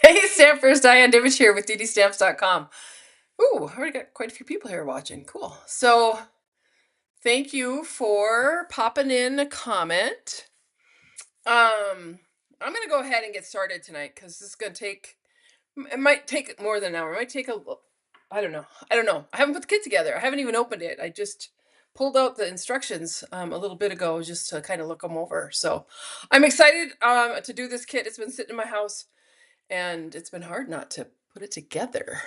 Hey, Stampers, Diane Dimich here with DDStamps.com. Ooh, I already got quite a few people here watching. Cool. So, thank you for popping in a comment. I'm gonna go ahead and get started tonight because this is gonna take. It might take more than an hour. It might take a. I don't know. I don't know. I haven't put the kit together. I haven't even opened it. I just pulled out the instructions a little bit ago just to kind of look them over. So, I'm excited to do this kit. It's been sitting in my house and it's been hard not to put it together.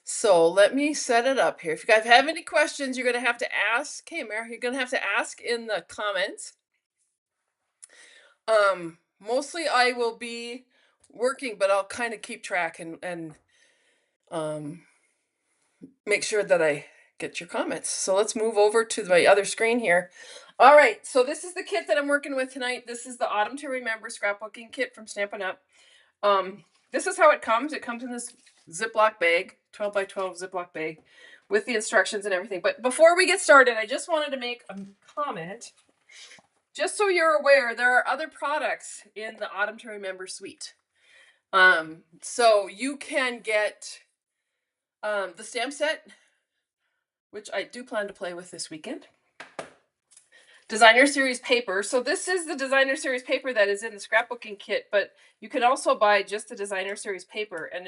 So let me set it up here. If you guys have any questions, you're going to have to ask. Hey, Mary, you're going to have to ask in the comments. Mostly I will be working, but I'll kind of keep track and make sure that I get your comments. So let's move over to my other screen here. All right, so this is the kit that I'm working with tonight. This is the Autumn to Remember Scrapbooking Kit from Stampin' Up. This is how it comes. It comes in this Ziploc bag, 12 by 12 Ziploc bag with the instructions and everything. But before we get started, I just wanted to make a comment. Just so you're aware, there are other products in the Autumn to Remember suite. So you can get the stamp set, which I do plan to play with this weekend. Designer Series paper. So this is the Designer Series paper that is in the scrapbooking kit, but you can also buy just the Designer Series paper, and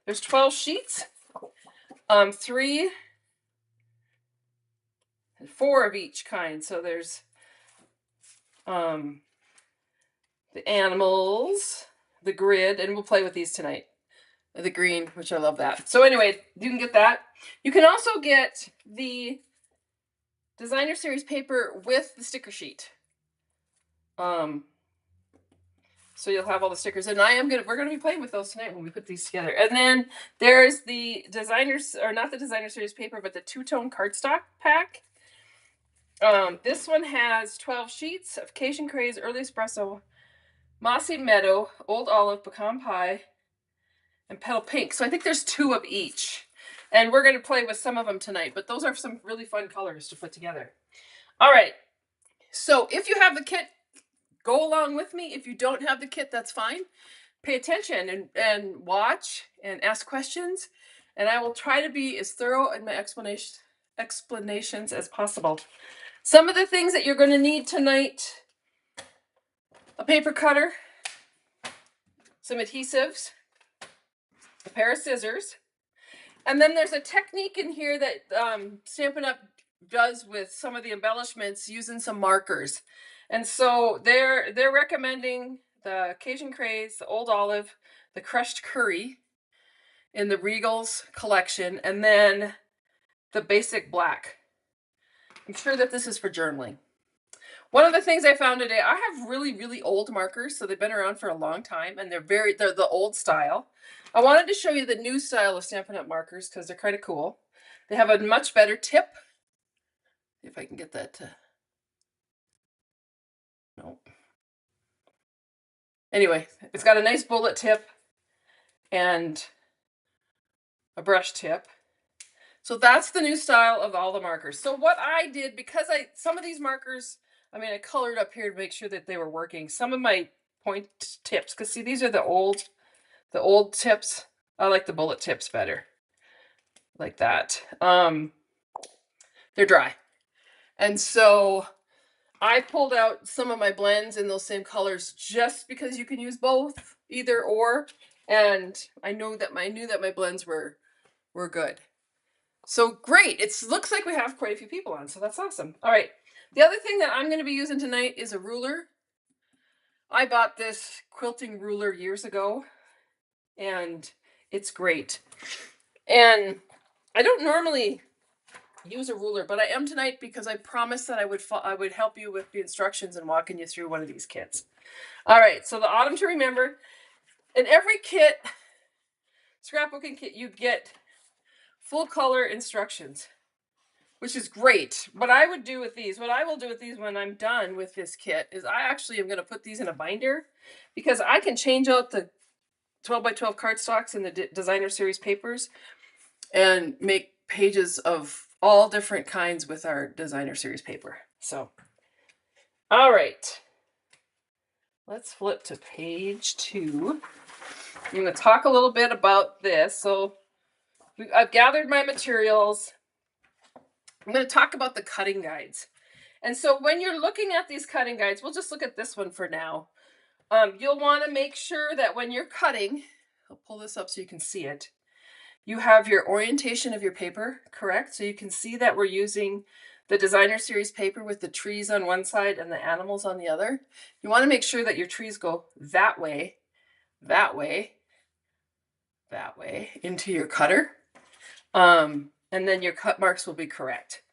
there's 12 sheets, 4 of each kind. So there's the animals, the grid, and we'll play with these tonight. The green, which I love that. So anyway, you can get that. You can also get the Designer Series paper with the sticker sheet. So you'll have all the stickers, and we're gonna be playing with those tonight when we put these together. And then there's the designers, or not the Designer Series paper, but the two-tone cardstock pack. This one has 12 sheets of Cajun Craze, Early Espresso, Mossy Meadow, Old Olive, Pecan Pie, and Petal Pink. So I think there's 2 of each. And we're going to play with some of them tonight, but those are some really fun colors to put together. All right. So if you have the kit, go along with me. If you don't have the kit, that's fine. Pay attention and watch and ask questions. And I will try to be as thorough in my explanations as possible. Some of the things that you're going to need tonight: a paper cutter, some adhesives, a pair of scissors, and then there's a technique in here that Stampin' Up does with some of the embellishments using some markers. And so they're recommending the Cajun Craze, the Old Olive, the Crushed Curry in the Regals collection, and then the Basic Black. I'm sure that this is for journaling. One of the things I found today, I have really, really old markers, so they've been around for a long time, and they're the old style. I wanted to show you the new style of Stampin' Up markers because they're kind of cool. They have a much better tip. If I can get that to... Nope. Anyway, it's got a nice bullet tip and a brush tip. So that's the new style of all the markers. So what I did, because some of these markers, I colored up here to make sure that they were working. Some of my point tips, because see, these are the old tips. I like the bullet tips better. Like that. They're dry. And so I pulled out some of my blends in those same colors just because you can use both, either or. And I knew that my blends were good. So great. It looks like we have quite a few people on, so that's awesome. All right. The other thing that I'm going to be using tonight is a ruler. I bought this quilting ruler years ago, and it's great. And I don't normally use a ruler, but I am tonight because I promised that I would help you with the instructions and walking you through one of these kits. All right. So the Autumn to Remember. In every kit, scrapbooking kit, you get full color instructions, which is great. What I will do with these when I'm done with this kit is I actually am going to put these in a binder, because I can change out the 12 by 12 cardstocks and the Designer Series papers and make pages of all different kinds with our Designer Series paper. So, all right. Let's flip to page 2. I'm going to talk a little bit about this. So I've gathered my materials. I'm going to talk about the cutting guides. And so when you're looking at these cutting guides, we'll just look at this one for now. You'll want to make sure that when you're cutting, I'll pull this up so you can see it. You have your orientation of your paper correct. So you can see that we're using the designer series paper with the trees on one side and the animals on the other. You want to make sure that your trees go that way, that way, that way into your cutter. And then your cut marks will be correct.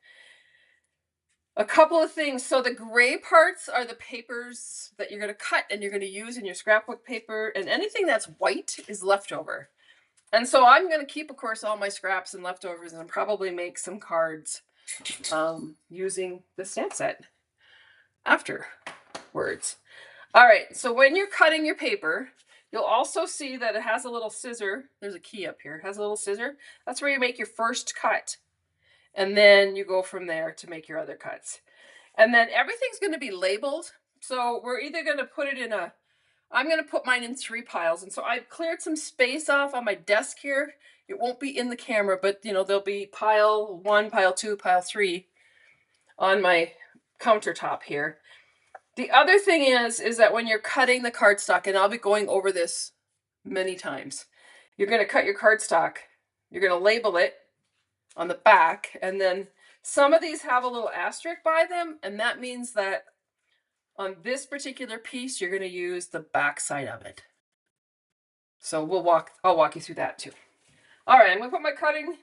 A couple of things. So the gray parts are the papers that you're going to cut and you're going to use in your scrapbook paper, and anything that's white is leftover. And so I'm going to keep, of course, all my scraps and leftovers and probably make some cards using the stamp set afterwards. All right, so when you're cutting your paper, you'll also see that it has a little scissor. There's a key up here. It has a little scissor. That's where you make your first cut. And then you go from there to make your other cuts. And then everything's going to be labeled. So we're either going to put it in a, I'm going to put mine in 3 piles. And so I've cleared some space off on my desk here. It won't be in the camera, but you know, there'll be pile 1, pile 2, pile 3 on my countertop here. The other thing is that when you're cutting the cardstock, and I'll be going over this many times, you're going to cut your cardstock. You're going to label it on the back, and then some of these have a little asterisk by them, and that means that on this particular piece you're going to use the back side of it. So I'll walk you through that too. All right, I'm going to put my cutting,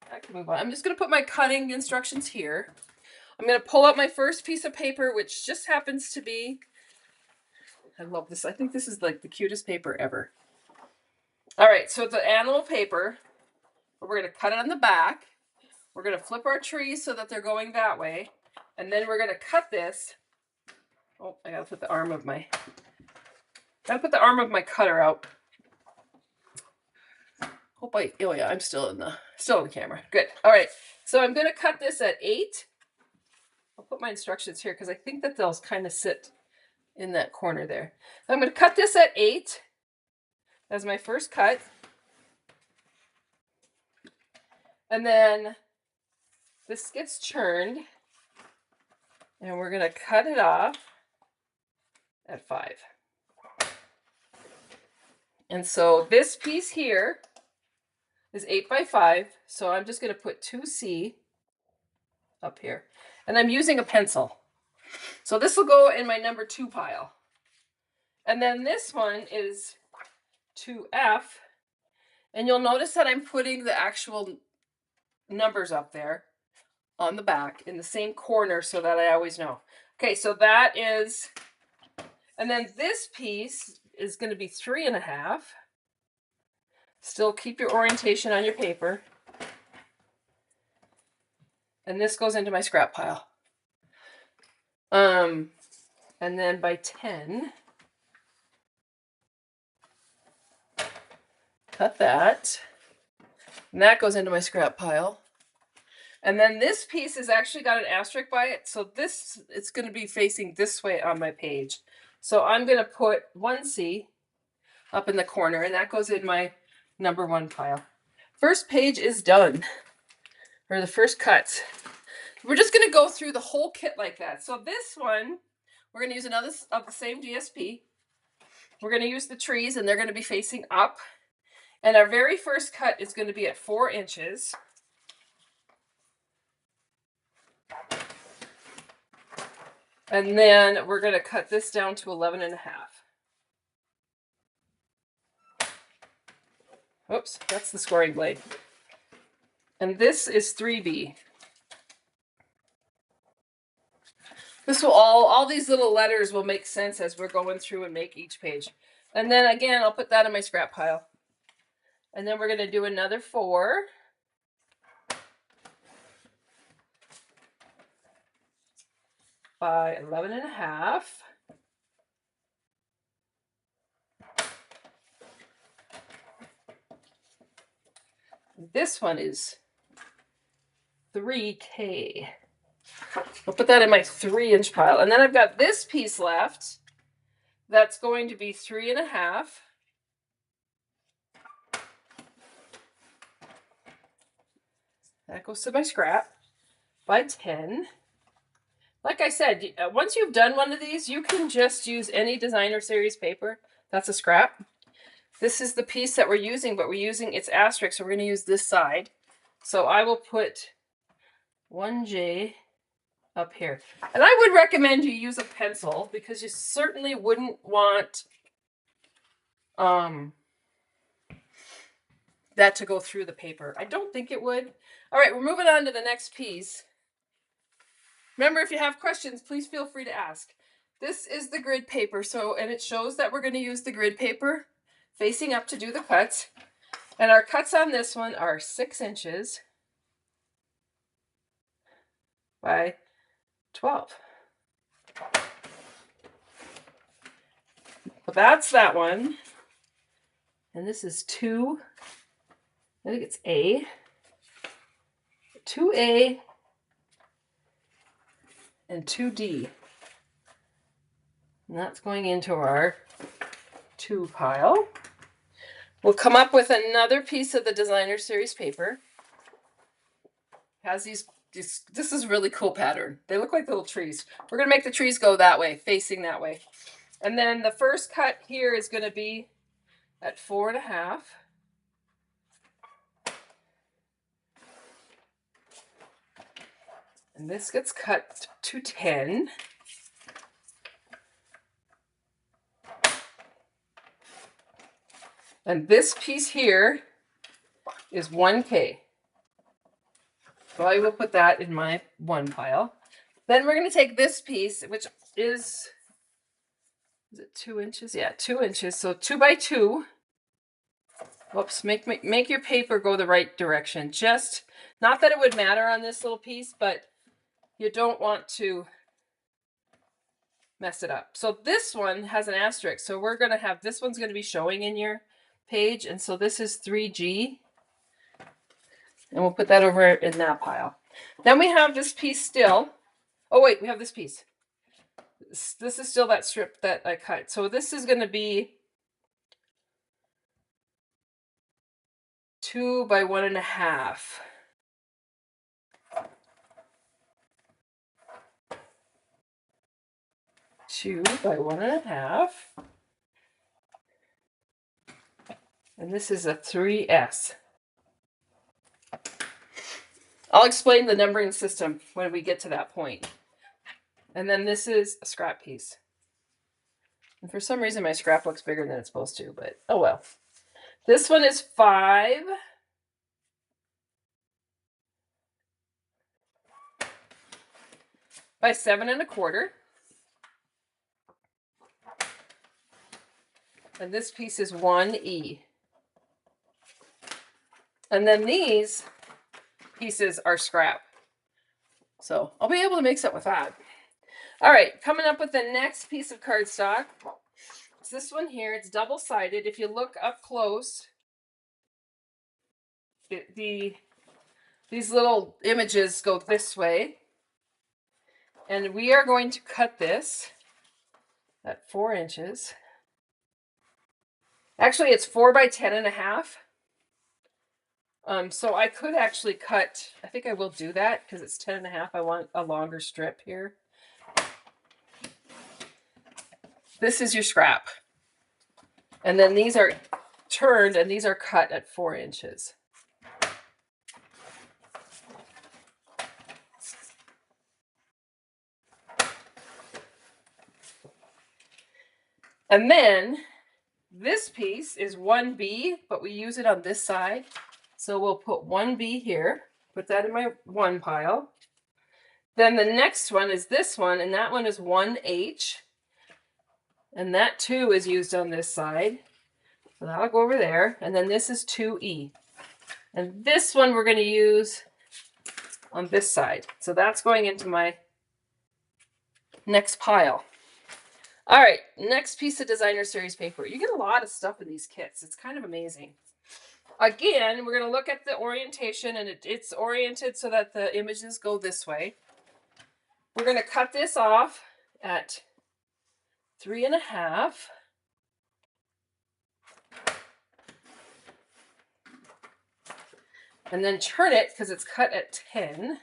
I can move on. I'm just going to put my cutting instructions here. I'm going to pull out my first piece of paper, which just happens to be, I love this, I think this is like the cutest paper ever. All right, so it's an animal paper. We're going to cut it on the back. We're going to flip our trees so that they're going that way. And then we're going to cut this. Oh, I got to put the arm of my cutter out. Oh yeah, I'm still in the camera. Good. All right. So I'm going to cut this at 8. I'll put my instructions here because I think that they'll kind of sit in that corner there. So I'm going to cut this at 8 as my first cut. And then this gets churned, and we're going to cut it off at 5. And so this piece here is 8 by 5. So I'm just going to put 2C up here. And I'm using a pencil. So this will go in my number 2 pile. And then this one is 2F. And you'll notice that I'm putting the actual numbers up there on the back in the same corner so that I always know. Okay, so that is, and then this piece is going to be 3.5. Still keep your orientation on your paper. And this goes into my scrap pile. And then by 10, cut that. And that goes into my scrap pile. And then this piece has actually got an asterisk by it. So this, it's going to be facing this way on my page. So I'm going to put 1C up in the corner, and that goes in my number 1 pile. First page is done, or the first cuts. We're just going to go through the whole kit like that. So this one, we're going to use another of the same DSP. We're going to use the trees, and they're going to be facing up. And our very first cut is going to be at 4 inches. And then we're going to cut this down to 11.5. Oops, that's the scoring blade. And this is 3B. This will all these little letters will make sense as we're going through and make each page. And then again, I'll put that in my scrap pile. And then we're going to do another 4. By 11.5. This one is 3K. I'll put that in my 3-inch pile. And then I've got this piece left. That's going to be 3.5. That goes to my scrap by 10. Like I said, once you've done one of these, you can just use any designer series paper. That's a scrap. This is the piece that we're using, but we're using its asterisk, so we're going to use this side. So I will put 1J up here. And I would recommend you use a pencil because you certainly wouldn't want that to go through the paper. I don't think it would. All right, we're moving on to the next piece. Remember, if you have questions, please feel free to ask. This is the grid paper, and it shows that we're going to use the grid paper facing up to do the cuts. And our cuts on this one are 6 inches by 12. So that's that one. And this is 2, I think it's A. 2A and 2D. And that's going into our 2 pile. We'll come up with another piece of the designer series paper. Has these, this is really cool pattern. They look like little trees. We're going to make the trees go that way, facing that way. And then the first cut here is going to be at 4.5. And this gets cut to 10. And this piece here is 1K. So I will put that in my 1 pile. Then we're going to take this piece, which is it 2 inches? Yeah, 2 inches. So 2 by 2. Whoops, make your paper go the right direction. Just, not that it would matter on this little piece, but you don't want to mess it up. So this one has an asterisk. So we're going to have, this one's going to be showing in your page. And so this is 3G. And we'll put that over in that pile. Then we have this piece still. Oh wait, we have this piece. This is still that strip that I cut. So this is going to be 2 by 1.5. Two by 1.5. And this is a 3S. I'll explain the numbering system when we get to that point. And then this is a scrap piece. And for some reason my scrap looks bigger than it's supposed to, but oh well. This one is 5 by 7.25. And this piece is 1E. And then these pieces are scrap. So I'll be able to make something with that. All right, coming up with the next piece of cardstock. It's this one here. It's double-sided. If you look up close, these little images go this way. And we are going to cut this at 4 inches. Actually, it's 4 by 10.5. So I could actually cut, I think I will do that because it's 10.5. I want a longer strip here. This is your scrap. And then these are turned and these are cut at 4 inches. And then this piece is 1B, but we use it on this side. So we'll put 1B here, put that in my 1 pile. Then the next one is this one, and that one is 1H. And that too is used on this side. So that'll go over there. And then this is 2E. And this one we're going to use on this side. So that's going into my next pile. All right, next piece of designer series paper. You get a lot of stuff in these kits. It's kind of amazing. Again, we're going to look at the orientation, and it's oriented so that the images go this way. We're going to cut this off at 3.5. and then turn it because it's cut at 10.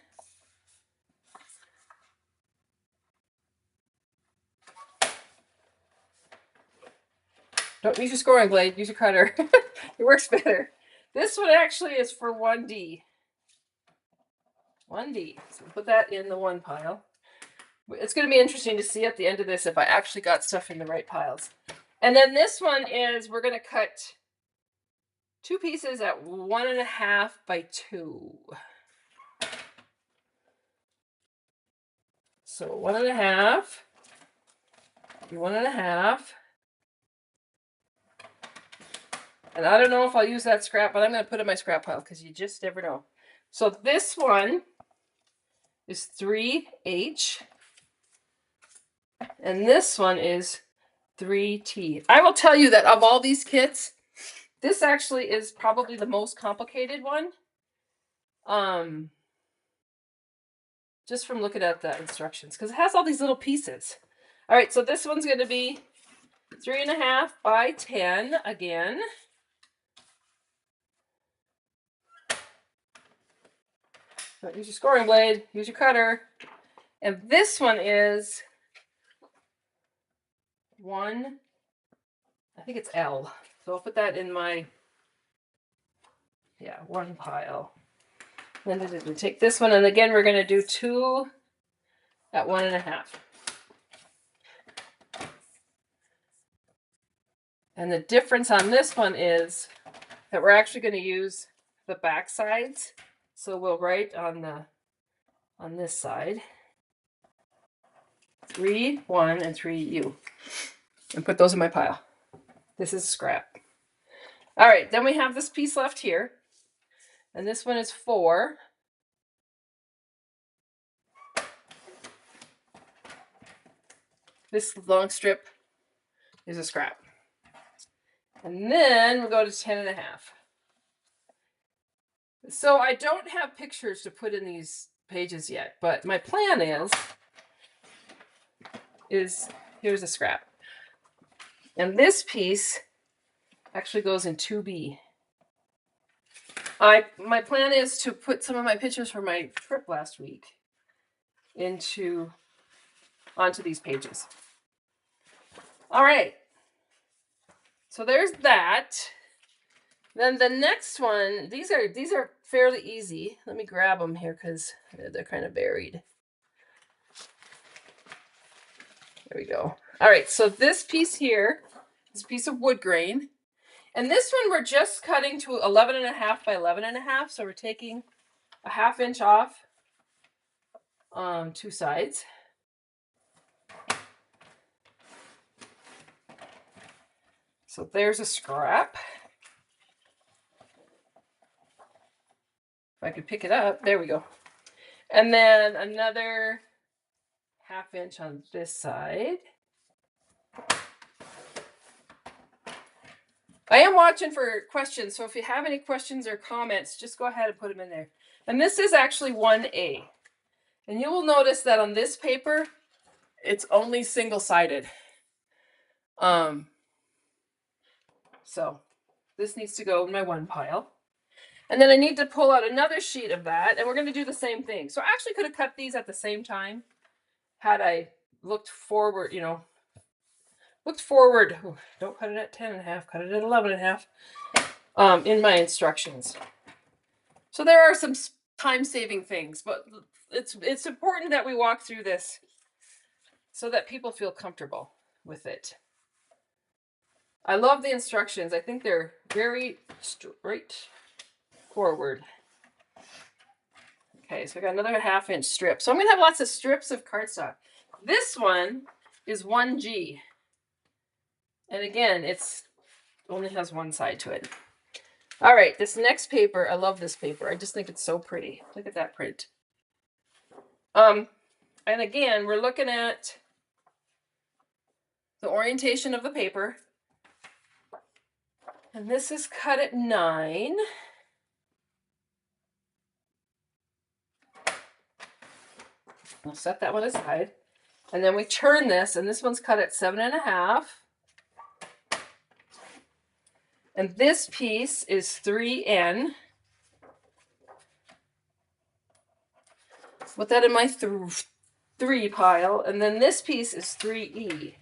Don't use your scoring blade, use your cutter. It works better. This one actually is for 1D. 1D. So put that in the 1 pile. It's going to be interesting to see at the end of this if I actually got stuff in the right piles. And then this one is, we're going to cut 2 pieces at 1.5 by 2. So 1.5, 1.5. And I don't know if I'll use that scrap, but I'm going to put it in my scrap pile because you just never know. So this one is 3H. And this one is 3T. I will tell you that of all these kits, this actually is probably the most complicated one. Just from looking at the instructions, because it has all these little pieces. All right, so this one's going to be 3.5 by 10 again. Don't use your scoring blade, use your cutter. And this one is 1, I think it's L. So I'll put that in my, 1 pile. Then we take this one, and again, we're going to do 2 at 1.5. And the difference on this one is that we're actually going to use the back sides. So we'll write on this side 3, 1, and 3U, and put those in my pile. This is scrap. All right, then we have this piece left here, and this one is 4. This long strip is a scrap. And then we'll go to 10.5. So I don't have pictures to put in these pages yet, but my plan is here's a scrap. And this piece actually goes in 2B. My plan is to put some of my pictures from my trip last week onto these pages. All right. So there's that. Then the next one, these are fairly easy. Let me grab them here because they're kind of buried. There we go. All right, so this piece here is a piece of wood grain. And this one we're just cutting to 11.5 by 11.5. So we're taking a 1/2 inch off 2 sides. So there's a scrap. If I could pick it up, there we go. And then another 1/2 inch on this side. I am watching for questions, so if you have any questions or comments, just go ahead and put them in there. And this is actually 1A. And you will notice that on this paper, it's only single-sided. So this needs to go in my 1 pile. And then I need to pull out another sheet of that, and we're going to do the same thing. So I actually could have cut these at the same time had I looked forward, looked forward. Ooh, don't cut it at 10.5, cut it at 11.5 in my instructions. So there are some time-saving things, but it's important that we walk through this so that people feel comfortable with it. I love the instructions. I think they're very straightforward. Okay, so I got another 1/2 inch strip. So I'm going to have lots of strips of cardstock. This one is 1G. And again, it's only has 1 side to it. All right, this next paper, I love this paper. I just think it's so pretty. Look at that print. And again, we're looking at the orientation of the paper. And this is cut at 9. I'll set that one aside. And then we turn this, and this one's cut at 7.5. And this piece is 3N. Put that in my 3 pile. And then this piece is 3E.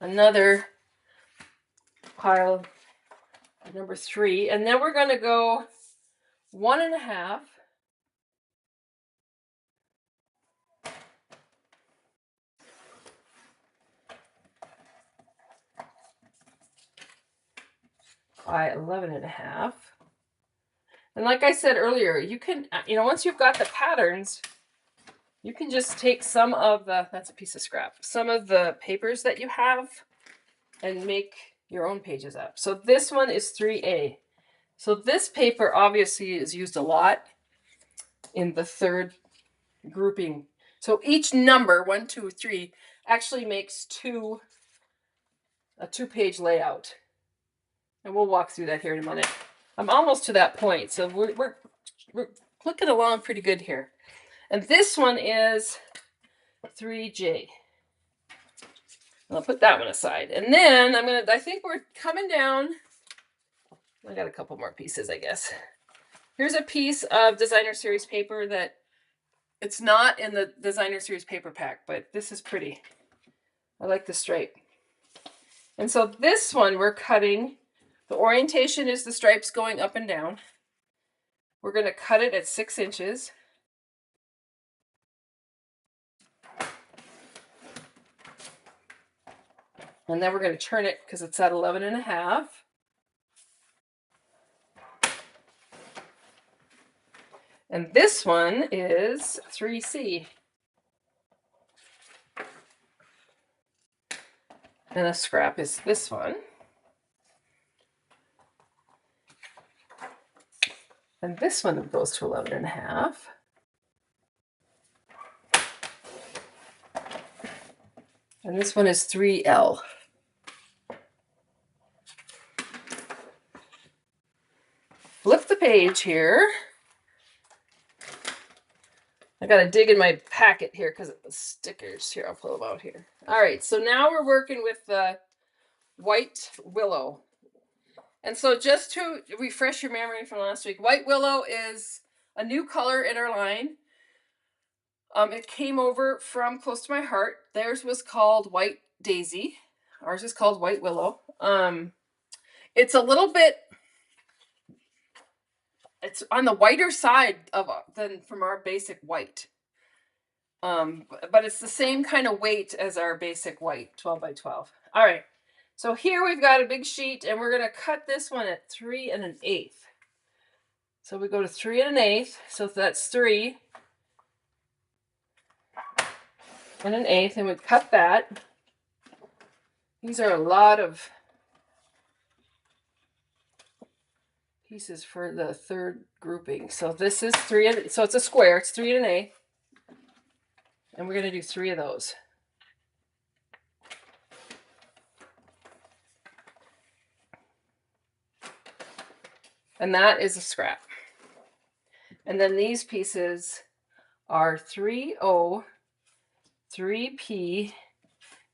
Another pile number 3. And then we're going to go 1.5. By 11.5. And like I said earlier, you can, once you've got the patterns, you can just take some of the, that's a piece of scrap, some of the papers that you have and make your own pages up. So this one is 3A. So this paper obviously is used a lot in the 3rd grouping. So each number, 1, 2, 3, actually makes a 2-page layout. And we'll walk through that here in a minute. I'm almost to that point, so we're clicking along pretty good here. And this one is 3J. I'll put that one aside. And then I think we're coming down. I got a couple more pieces, I guess. Here's a piece of designer series paper that it's not in the designer series paper pack, but this is pretty. I like the stripe. And so this one we're cutting. The orientation is the stripes going up and down. We're going to cut it at 6 inches. And then we're going to turn it because it's at 11.5. And this one is 3C. And a scrap is this one. And this one goes to 11.5. And this one is 3L. Flip the page here. I got to dig in my packet here because of the stickers. Here, I'll pull them out here. All right, so now we're working with the white willow. And so just to refresh your memory from last week, white willow is a new color in our line. It came over from close to my heart. Theirs was called white daisy. Ours is called white willow. It's a little bit, it's on the whiter side than from our basic white. But it's the same kind of weight as our basic white, 12 by 12. All right. So here we've got a big sheet, and we're going to cut this one at 3 1/8. So we go to 3 1/8. So that's 3 1/8, and we cut that. These are a lot of pieces for the 3rd grouping. So this is 3, so it's a square. It's 3 1/8, and we're going to do 3 of those. And that is a scrap. And then these pieces are 3O, 3P,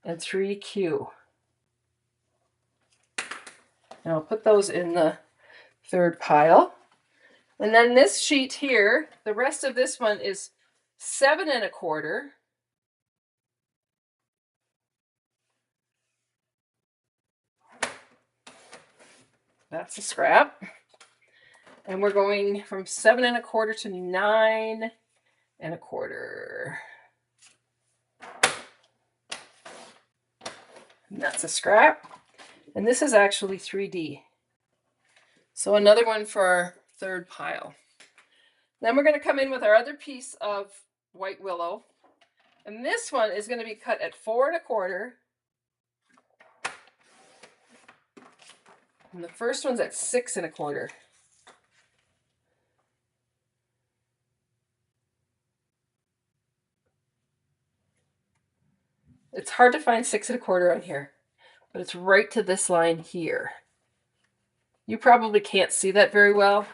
and 3Q. And I'll put those in the 3rd pile. And then this sheet here, the rest of this one is 7 1/4. That's a scrap. And we're going from 7 1/4 to 9 1/4. And that's a scrap. And this is actually 3D. So another one for our 3rd pile. Then we're going to come in with our other piece of white willow. And this one is going to be cut at 4 1/4. And the first one's at 6 1/4. It's hard to find 6 1/4 on here, but it's right to this line here. You probably can't see that very well.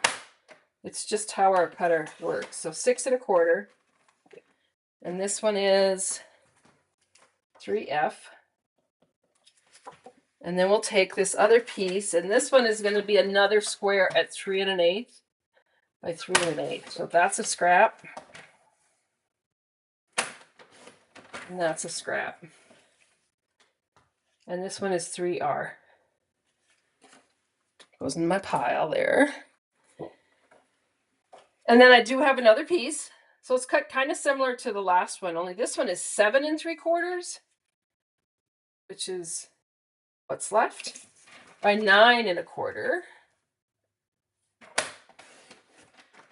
It's just how our cutter works. So 6 1/4. And this one is 3F. And then we'll take this other piece, and this one is going to be another square at 3 1/8 by 3 1/8. So that's a scrap. And that's a scrap. And this one is 3R. Goes in my pile there. And then I do have another piece. So it's cut kind of similar to the last one, only this one is 7 3/4, which is what's left, by 9 1/4.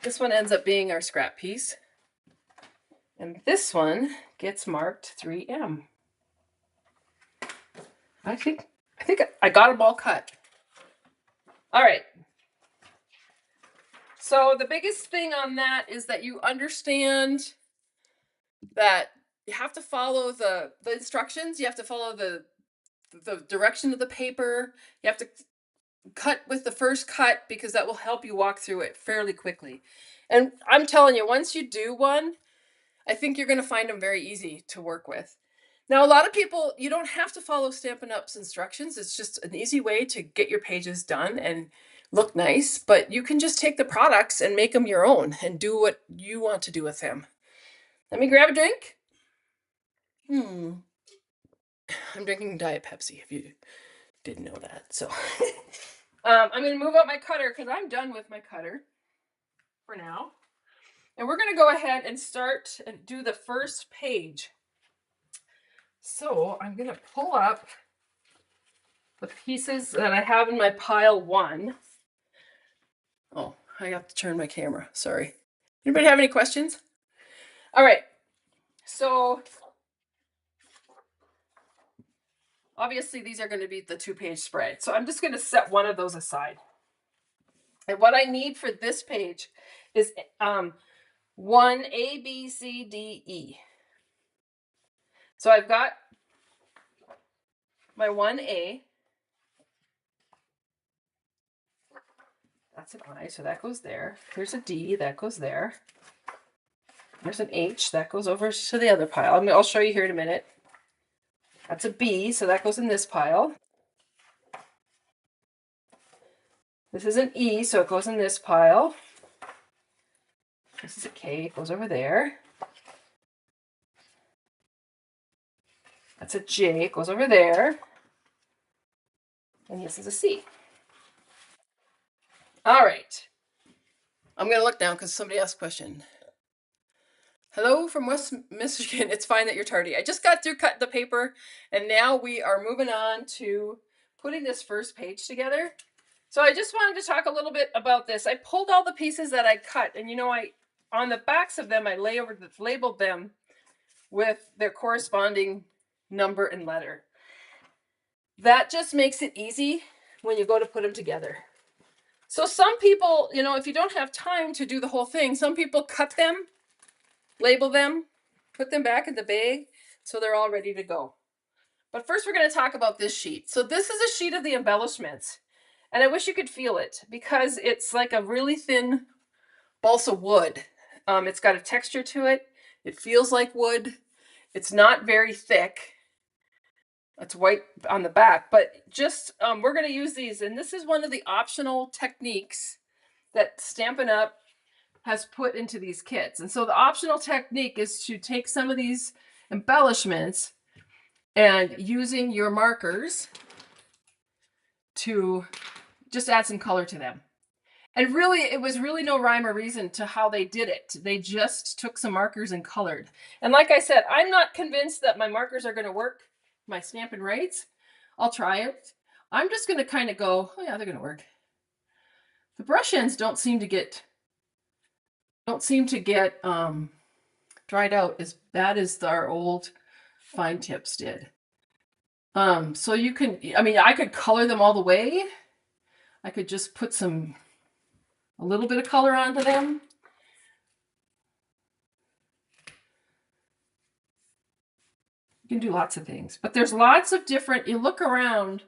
This one ends up being our scrap piece. And this one gets marked 3M. I think I got them all cut. All right. So the biggest thing on that is that you understand that you have to follow the instructions. You have to follow the direction of the paper. You have to cut with the first cut because that will help you walk through it fairly quickly. And I'm telling you, once you do one, I think you're going to find them very easy to work with. Now, a lot of people, you don't have to follow Stampin' Up's instructions. It's just an easy way to get your pages done and look nice, but you can just take the products and make them your own and do what you want to do with them. Let me grab a drink. I'm drinking Diet Pepsi, if you didn't know that. So I'm going to move out my cutter because I'm done with my cutter for now. And we're going to go ahead and start and do the first page. So I'm going to pull up the pieces that I have in my pile 1. Oh, I have to turn my camera. Sorry. Anybody have any questions? All right. So obviously these are going to be the 2-page spread. So I'm just going to set one of those aside. And what I need for this page is 1 A, B, C, D, E. So I've got my 1A. That's an I, so that goes there. There's a D, that goes there. There's an H, that goes over to the other pile. I'll show you here in a minute. That's a B, so that goes in this pile. This is an E, so it goes in this pile. This is a K, it goes over there. That's a J, it goes over there. And this is a C. All right. I'm going to look now because somebody asked a question. Hello from West Michigan. It's fine that you're tardy. I just got through cutting the paper, and now we are moving on to putting this first page together. So I just wanted to talk a little bit about this. I pulled all the pieces that I cut, and on the backs of them, I labeled them with their corresponding number and letter. That just makes it easy when you go to put them together. So some people, if you don't have time to do the whole thing, some people cut them, label them, put them back in the bag so they're all ready to go. But first we're going to talk about this sheet. So this is a sheet of the embellishments. And I wish you could feel it because it's like a really thin balsa wood. It's got a texture to it. It feels like wood. It's not very thick. It's white on the back, but just we're going to use these. And this is one of the optional techniques that Stampin' Up has put into these kits. And so the optional technique is to take some of these embellishments and using your markers to just add some color to them. And really, it was really no rhyme or reason to how they did it. They just took some markers and colored. And like I said, I'm not convinced that my markers are going to work, my Stampin' Rights. I'll try it. I'm just going to kind of go, oh yeah, they're going to work. The brush ends don't seem to get dried out as bad as our old fine tips did. So you can, I could color them all the way. I could just put a little bit of color onto them. You can do lots of things, but there's lots of different, you look around,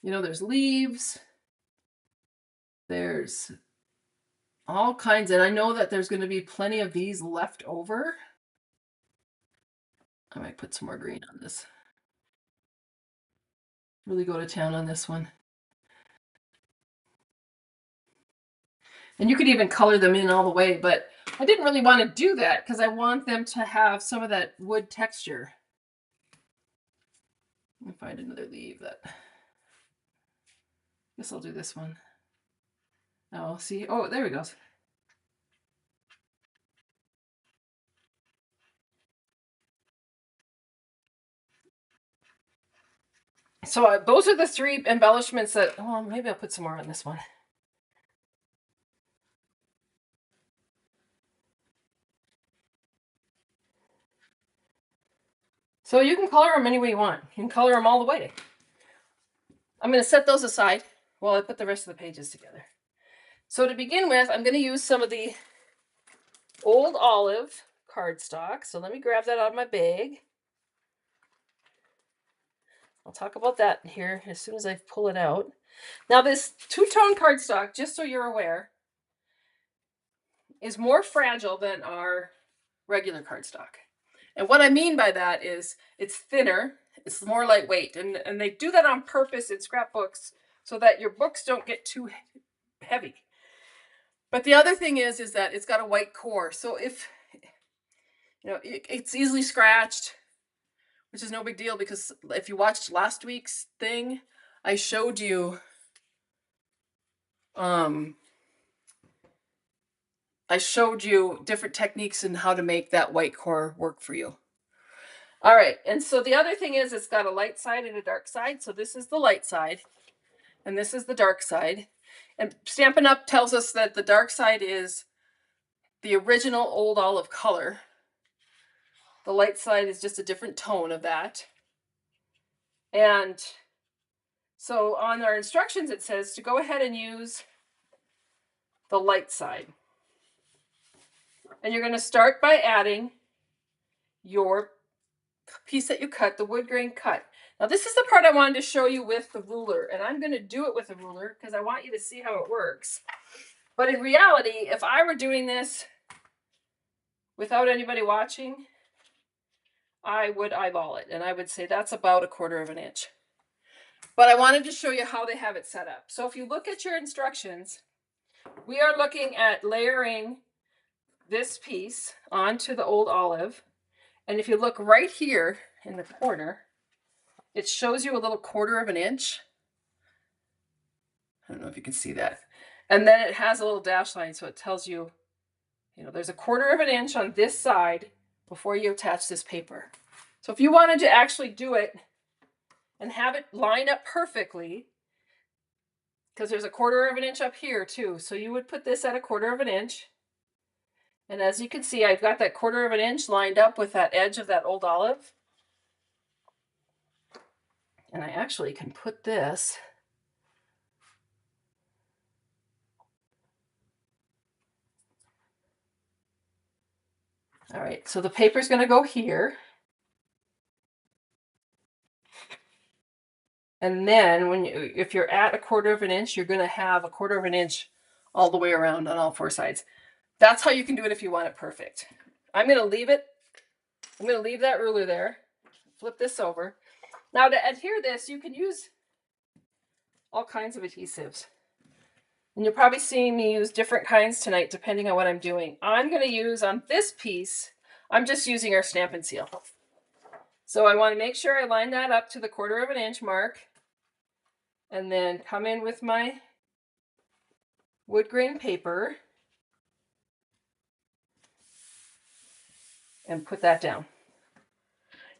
there's leaves, there's all kinds, and I know that there's going to be plenty of these left over. I might put some more green on this. Really go to town on this one. And you could even color them in all the way, but I didn't really want to do that because I want them to have some of that wood texture. Let me find another leaf that, guess I'll do this one. Oh, see, oh, there he goes. So those are the 3 embellishments that, oh, maybe I'll put some more on this one. So you can color them any way you want. You can color them all the way. I'm going to set those aside while I put the rest of the pages together. So to begin with, I'm going to use some of the Old Olive cardstock. So let me grab that out of my bag. I'll talk about that here as soon as I pull it out. Now this two-tone cardstock, just so you're aware, is more fragile than our regular cardstock. And what I mean by that is it's thinner, it's more lightweight, and they do that on purpose in scrapbooks so that your books don't get too heavy. But the other thing is that it's got a white core. So if, you know, it's easily scratched, which is no big deal, because if you watched last week's thing, I showed you different techniques in how to make that white core work for you. All right, and so the other thing is it's got a light side and a dark side. So this is the light side, and this is the dark side. And Stampin' Up! Tells us that the dark side is the original Old Olive color. The light side is just a different tone of that. And so on our instructions, it says to go ahead and use the light side. And you're going to start by adding your piece that you cut, the wood grain cut. Now this is the part I wanted to show you with the ruler, and I'm going to do it with a ruler because I want you to see how it works. But in reality, if I were doing this without anybody watching, I would eyeball it, and I would say that's about 1/4 inch. But I wanted to show you how they have it set up. So if you look at your instructions, we are looking at layering this piece onto the Old Olive. And if you look right here in the corner, it shows you a little 1/4 inch. I don't know if you can see that. And then it has a little dash line, so it tells you, you know, there's 1/4 inch on this side before you attach this paper. So if you wanted to actually do it and have it line up perfectly, because there's 1/4 inch up here too, so you would put this at 1/4 inch. And as you can see, I've got that 1/4 inch lined up with that edge of that Old Olive. And I actually can put this all right, so the paper's going to go here. And then when if you're at 1/4 inch, you're going to have 1/4 inch all the way around on all 4 sides. That's how you can do it if you want it perfect. I'm going to leave it. I'm going to leave that ruler there. Flip this over. Now to adhere this, you can use all kinds of adhesives. And you're probably seeing me use different kinds tonight depending on what I'm doing. I'm going to use on this piece, I'm just using our Stampin' Seal. So I want to make sure I line that up to the 1/4 inch mark. And then come in with my wood grain paper and put that down.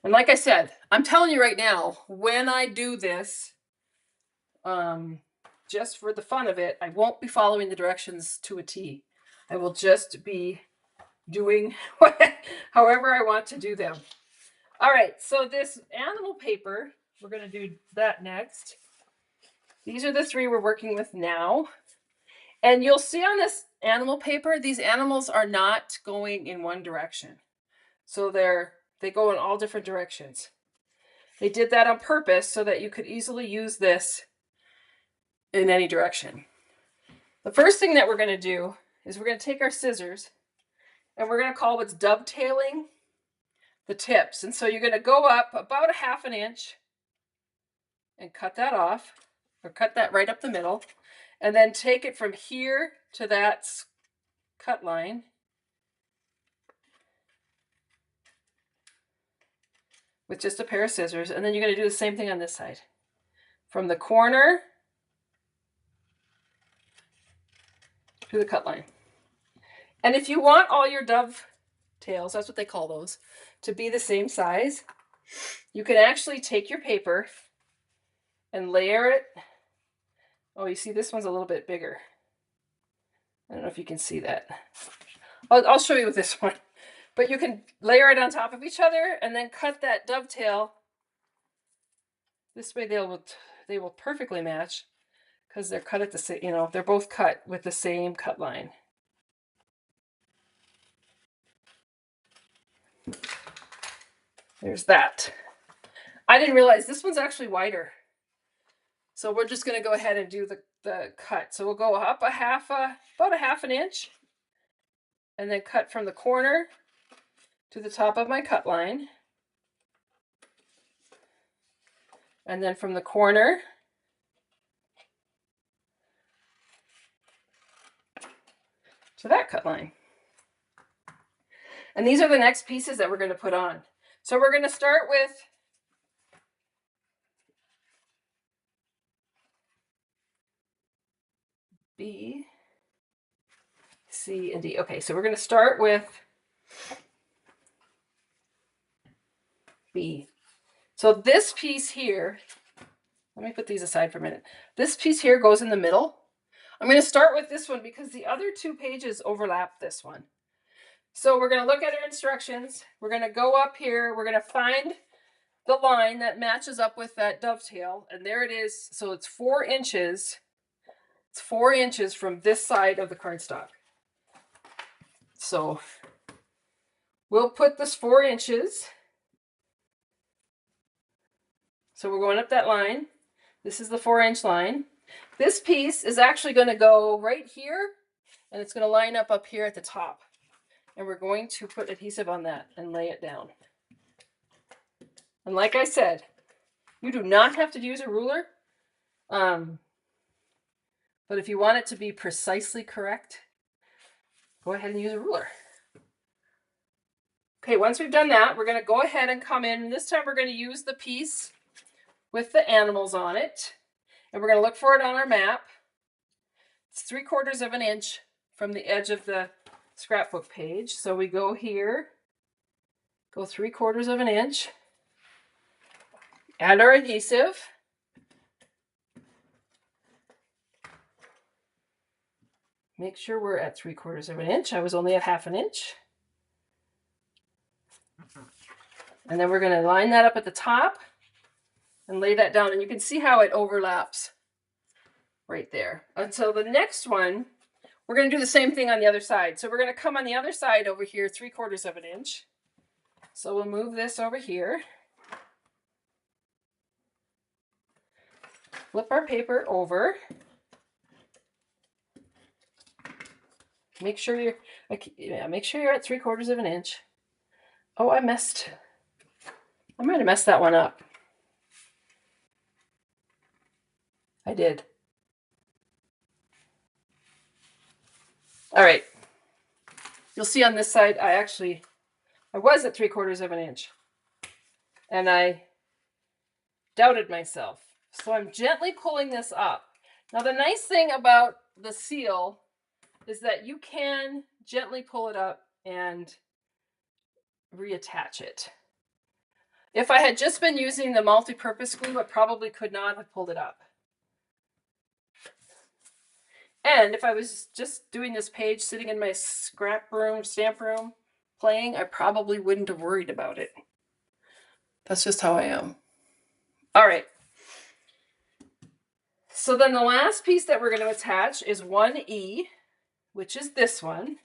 And like I said, I'm telling you right now, when I do this, just for the fun of it, I won't be following the directions to a T. I will just be doing however I want to do them. All right, so this animal paper, we're going to do that next. These are the 3 we're working with now. And you'll see on this animal paper, these animals are not going in one direction. So they go in all different directions. They did that on purpose so that you could easily use this in any direction. The first thing that we're going to do is we're going to take our scissors and we're going to call what's dovetailing the tips. And so you're going to go up about 1/2 inch and cut that off, or cut that right up the middle, and then take it from here to that cut line with just a pair of scissors. And then you're going to do the same thing on this side. From the corner to the cut line. And if you want all your dovetails, that's what they call those, to be the same size, you can actually take your paper and layer it. Oh, you see this one's a little bit bigger. I don't know if you can see that. I'll show you with this one. But you can layer it on top of each other and then cut that dovetail. This way they will perfectly match because they're cut at the same, they're both cut with the same cut line. There's that. I didn't realize this one's actually wider. So we're just going to go ahead and do the cut. So we'll go up about a half an inch and then cut from the corner to the top of my cut line. And then from the corner to that cut line. And these are the next pieces that we're going to put on. So we're going to start with B, C, and D. Okay, so we're going to start with B. So this piece here, let me put these aside for a minute. This piece here goes in the middle. I'm going to start with this one because the other two pages overlap this one. So we're going to look at our instructions. We're going to go up here. We're going to find the line that matches up with that dovetail. And there it is. So it's 4 inches. It's 4 inches from this side of the cardstock. So we'll put this 4 inches. So we're going up that line. This is the 4-inch line. This piece is actually going to go right here, and it's going to line up here at the top. And we're going to put adhesive on that and lay it down. And like I said, you do not have to use a ruler. But if you want it to be precisely correct, go ahead and use a ruler. Okay, once we've done that, we're going to go ahead and come in. And this time we're going to use the piece with the animals on it. And we're going to look for it on our map. It's 3/4 of an inch from the edge of the scrapbook page. So we go here, go 3/4 of an inch, add our adhesive. Make sure we're at 3/4 of an inch. I was only at 1/2 inch. And then we're going to line that up at the top and lay that down. And you can see how it overlaps right there. Until the next one, we're going to do the same thing on the other side. So we're going to come on the other side over here, 3/4 of an inch. So we'll move this over here. Flip our paper over. Make sure you're at 3/4 of an inch. Oh, I might have messed that one up. I did. All right. You'll see on this side, I was at 3/4 of an inch. And I doubted myself. So I'm gently pulling this up. Now the nice thing about the seal is that you can gently pull it up and reattach it. If I had just been using the multi-purpose glue, I probably could not have pulled it up. And if I was just doing this page sitting in my stamp room, playing, I probably wouldn't have worried about it. That's just how I am. All right. So then the last piece that we're going to attach is 1E, which is this one.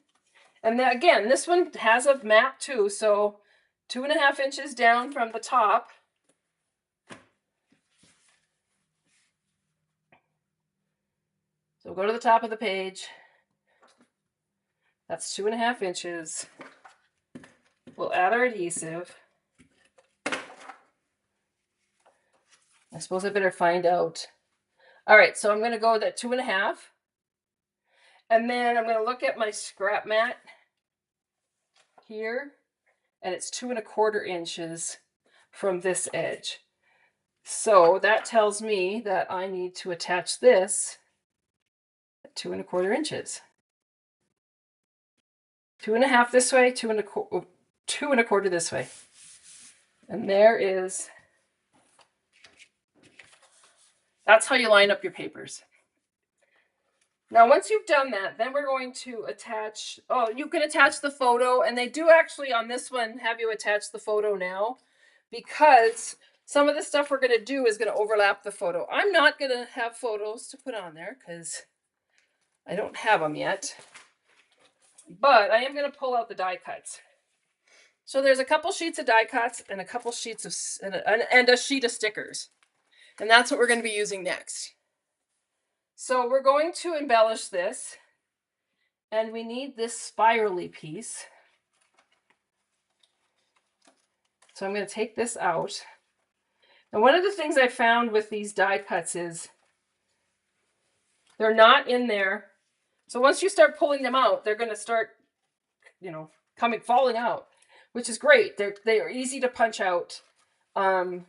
And then, again, this one has a map too. So 2.5 inches down from the top. So go to the top of the page. That's 2.5 inches. We'll add our adhesive. I suppose I better find out. All right, so I'm going to go with that 2.5. And then I'm going to look at my scrap mat here, and it's 2.25 inches from this edge. So that tells me that I need to attach this at 2 1/4 inches. 2 1/2 this way, 2 1/4 this way. And that's how you line up your papers. Now, once you've done that, then we're going to attach, you can attach the photo, and they do actually on this one have you attach the photo now, because some of the stuff we're going to do is going to overlap the photo. I'm not going to have photos to put on there because I don't have them yet, but I am going to pull out the die cuts. So there's a couple sheets of die cuts and a couple sheets of, and a sheet of stickers, and that's what we're going to be using next. So we're going to embellish this, and we need this spirally piece. So I'm going to take this out. And one of the things I found with these die cuts is they're not in there. So once you start pulling them out, they're going to start, falling out, which is great. They are easy to punch out. They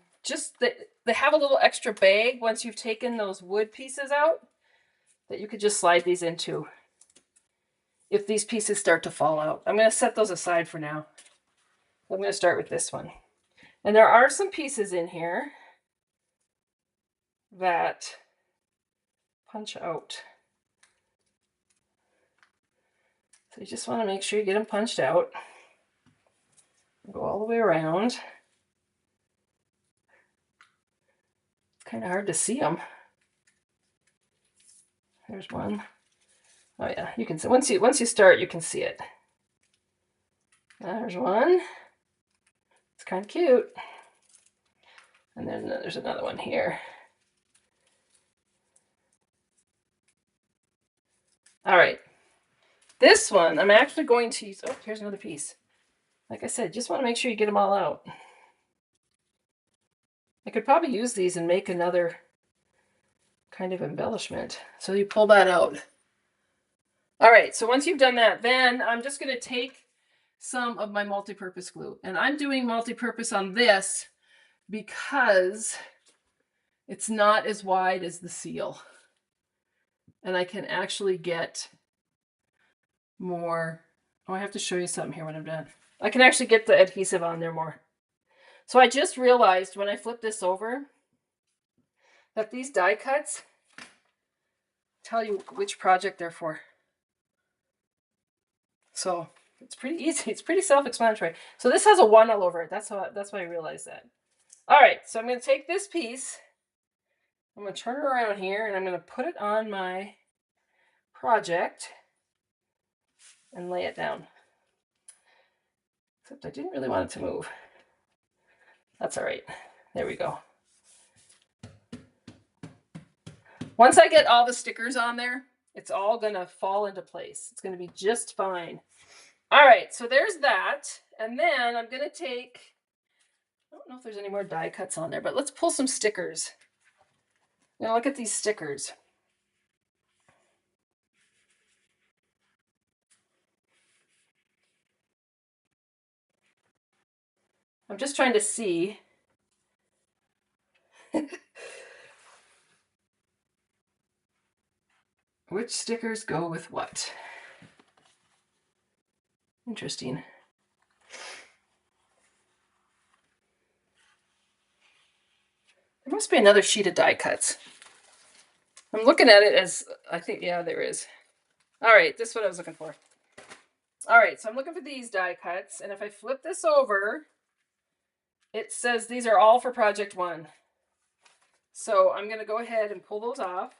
have a little extra bag once you've taken those wood pieces out that you could just slide these into if these pieces start to fall out. I'm going to set those aside for now. I'm going to start with this one. And there are some pieces in here that punch out. So you just want to make sure you get them punched out. Go all the way around. It's kind of hard to see them. There's one. Oh yeah, you can see once you start, you can see it. There's one. It's kind of cute. And then there's another one here. All right. This one, I'm actually going to use, here's another piece. Like I said, just want to make sure you get them all out. I could probably use these and make another kind of embellishment. So you pull that out. All right, so once you've done that, then I'm just going to take some of my multi-purpose glue. And I'm doing multi-purpose on this because it's not as wide as the seal. And I can actually get more. I have to show you something here when I'm done. I can actually get the adhesive on there more. So I just realized when I flip this over that these die cuts tell you which project they're for. So it's pretty easy. It's pretty self-explanatory. So this has a 1 all over it. That's why I realized that. All right, so I'm going to take this piece. I'm going to turn it around here, and I'm going to put it on my project and lay it down. Except I didn't really want it to move. That's all right. There we go. Once I get all the stickers on there, it's all going to fall into place. It's going to be just fine. All right, so there's that. And then I'm going to take, I don't know if there's any more die cuts on there, but let's pull some stickers. Now look at these stickers. I'm just trying to see. Which stickers go with what? Interesting. There must be another sheet of die cuts. I'm looking at it as, I think, yeah, there is. All right, this is what I was looking for. All right, so I'm looking for these die cuts, and if I flip this over, it says these are all for Project 1. So I'm going to go ahead and pull those off.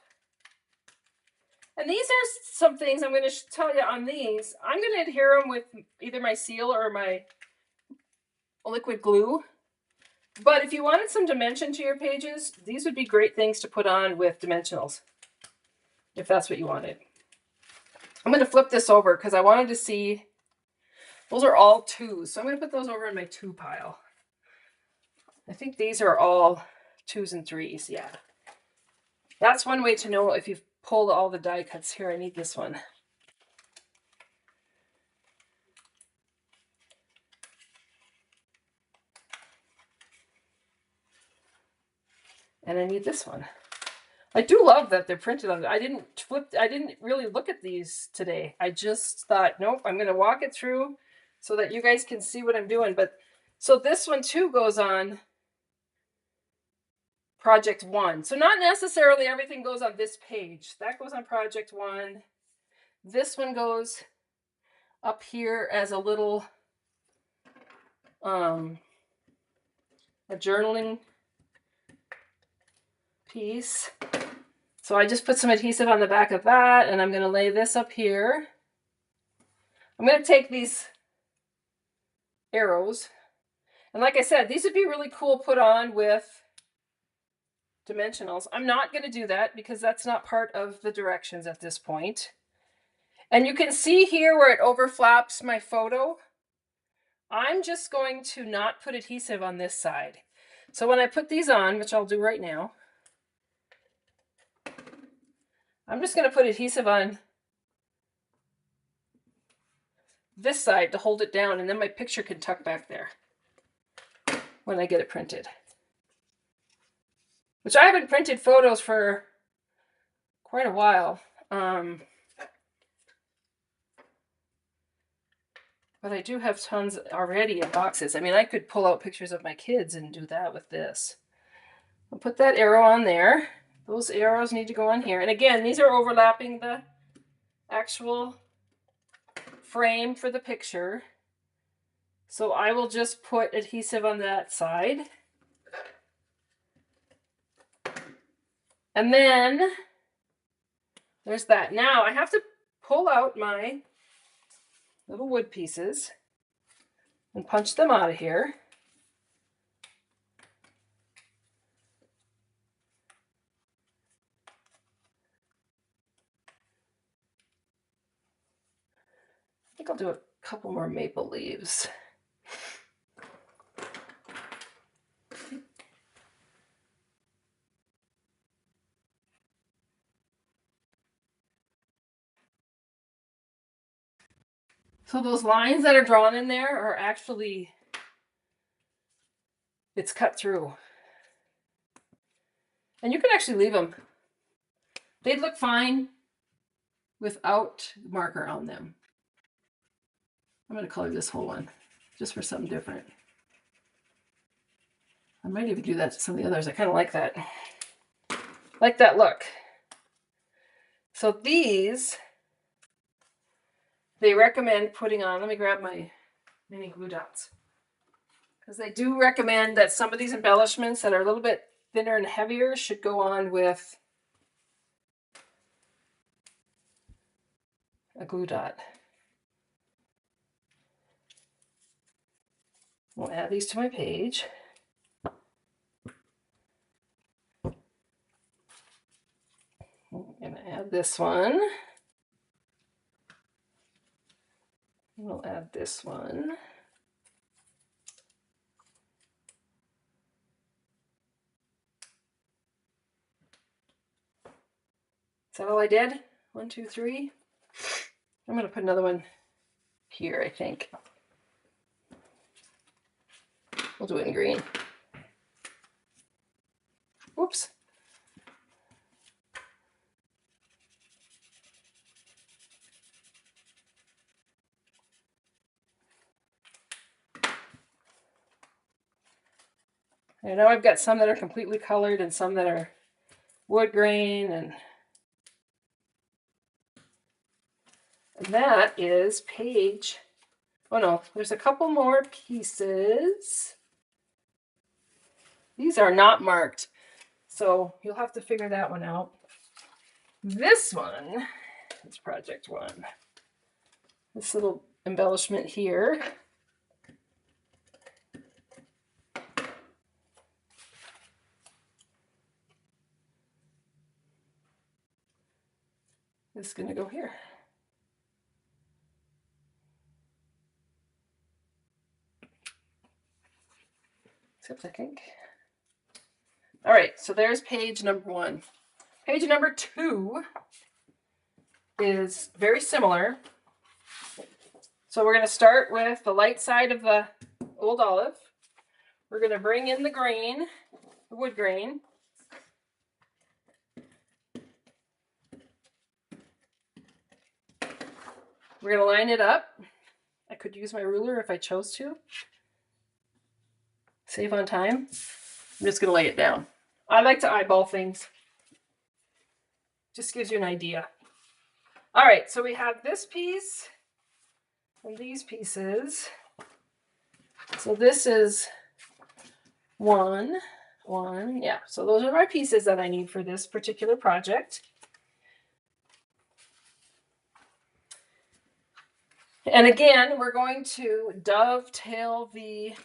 And these are some things I'm going to tell you on these. I'm going to adhere them with either my seal or my liquid glue. But if you wanted some dimension to your pages, these would be great things to put on with dimensionals, if that's what you wanted. I'm going to flip this over because I wanted to see, those are all 2s. So I'm going to put those over in my 2 pile. I think these are all 2s and 3s, yeah. That's one way to know if you've pulled all the die cuts. Here, I need this one. And I need this one. I do love that they're printed on it. I didn't really look at these today. I just thought, nope, I'm going to walk it through so that you guys can see what I'm doing. But so this one too goes on project 1. So not necessarily everything goes on this page. That goes on project 1. This one goes up here as a little a journaling piece. So I just put some adhesive on the back of that, and I'm going to lay this up here. I'm going to take these arrows, and like I said, these would be really cool put on with dimensionals. I'm not going to do that because that's not part of the directions at this point. And you can see here where it overflaps my photo. I'm just going to not put adhesive on this side. So when I put these on, which I'll do right now, I'm just going to put adhesive on this side to hold it down, and then my picture can tuck back there when I get it printed. Which I haven't printed photos for quite a while. But I do have tons already in boxes. I mean, I could pull out pictures of my kids and do that with this. I'll put that arrow on there. Those arrows need to go on here. And again, these are overlapping the actual frame for the picture. So I will just put adhesive on that side. And then there's that. Now I have to pull out my little wood pieces and punch them out of here. I think I'll do a couple more maple leaves. So those lines that are drawn in there are actually, it's cut through. And you can actually leave them. They'd look fine without marker on them. I'm going to color this whole one just for something different. I might even do that to some of the others. I kind of like that. Like that look. So these, they recommend putting on, let me grab my mini glue dots. Because they do recommend that some of these embellishments that are a little bit thinner and heavier should go on with a glue dot. We'll add these to my page. I'm going to add this one. We'll add this one. Is that all I did? 1, 2, 3. I'm going to put another one here, I think. We'll do it in green. Whoops. I know I've got some that are completely colored and some that are wood grain, and that is page, oh no, there's a couple more pieces. These are not marked, so you'll have to figure that one out. This one is project 1. This little embellishment here. Is going to go here. Except I think. All right, so there's page number 1. Page number 2 is very similar. So we're going to start with the light side of the old olive. We're going to bring in the grain, the wood grain. We're going to line it up. I could use my ruler if I chose to. Save on time. I'm just going to lay it down. I like to eyeball things. Just gives you an idea. All right, so we have this piece and these pieces. So this is one, yeah. So those are my pieces that I need for this particular project. And again, we're going to dovetail these.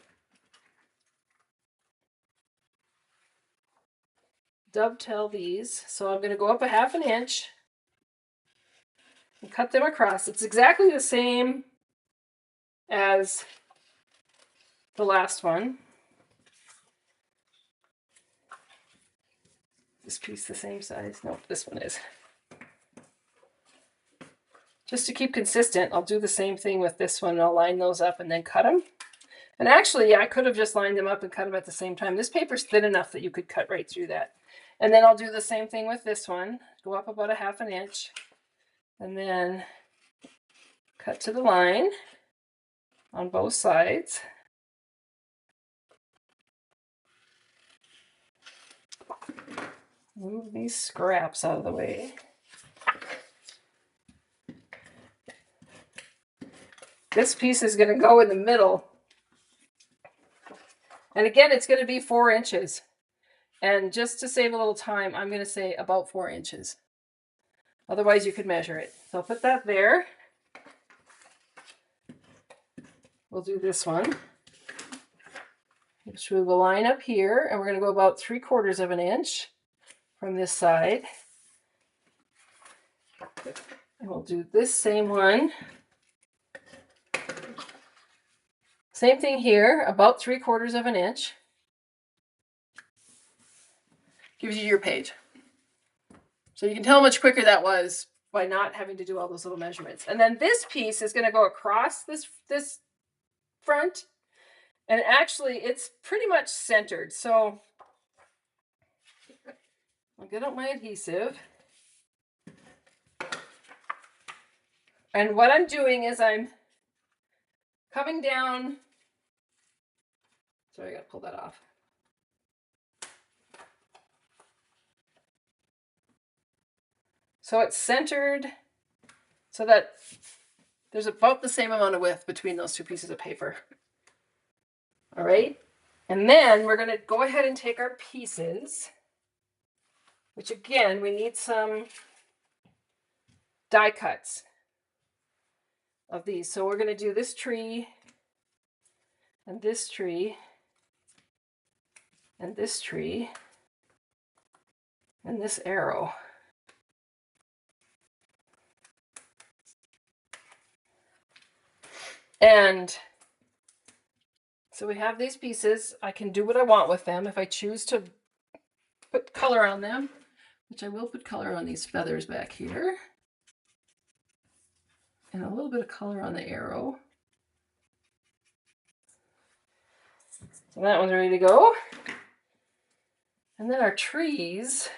So I'm going to go up a 1/2 inch and cut them across. It's exactly the same as the last one. This piece the same size? Nope, this one is. Just to keep consistent, I'll do the same thing with this one. I'll line those up and then cut them. And actually, I could have just lined them up and cut them at the same time. This paper's thin enough that you could cut right through that. And then I'll do the same thing with this one. Go up about a 1/2 inch and then cut to the line on both sides. Move these scraps out of the way. This piece is going to go in the middle. And again, it's going to be 4 inches. And just to save a little time, I'm going to say about 4 inches. Otherwise, you could measure it. So I'll put that there. We'll do this one, which we will line up here. And we're going to go about 3/4 of an inch from this side. And we'll do this same one. Same thing here, about 3/4 of an inch. Gives you your page. So you can tell how much quicker that was by not having to do all those little measurements. And then this piece is going to go across this front. And actually, it's pretty much centered. So I'll get out my adhesive. And what I'm doing is I'm coming down. Sorry, I got to pull that off. So it's centered so that there's about the same amount of width between those two pieces of paper. All right. And then we're going to go ahead and take our pieces, which again, we need some die cuts of these. So we're going to do this tree and this tree and this tree and this arrow. And so we have these pieces. I can do what I want with them. If I choose to put color on them, which I will put color on these feathers back here, and a little bit of color on the arrow. So that one's ready to go. And then our trees.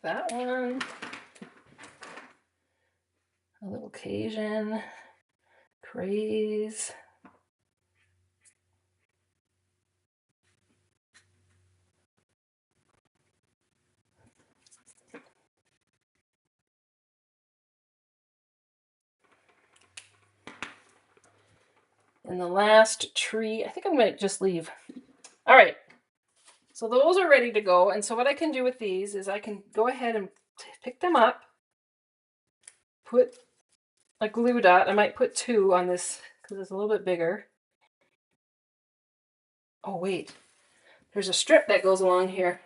That one. A little Cajun craze. And the last tree, I think I'm going to just leave. All right. So those are ready to go. And so what I can do with these is I can go ahead and pick them up, put a glue dot. I might put 2 on this because it's a little bit bigger. Oh, wait. There's a strip that goes along here.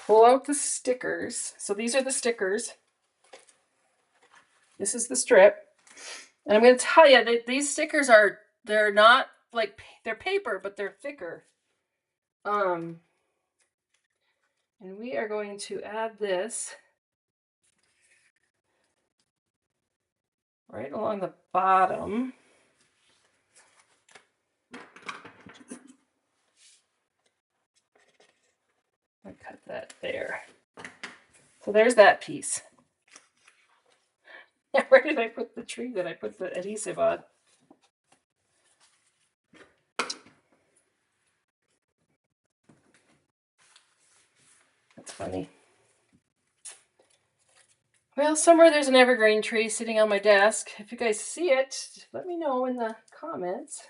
Pull out the stickers. So these are the stickers. This is the strip. And I'm going to tell you that these stickers they're not like, they're paper, but they're thicker. And we are going to add this right along the bottom. I cut that there. So there's that piece. Yeah, where did I put the tree that I put the adhesive on? That's funny. Well, somewhere there's an evergreen tree sitting on my desk. If you guys see it, let me know in the comments.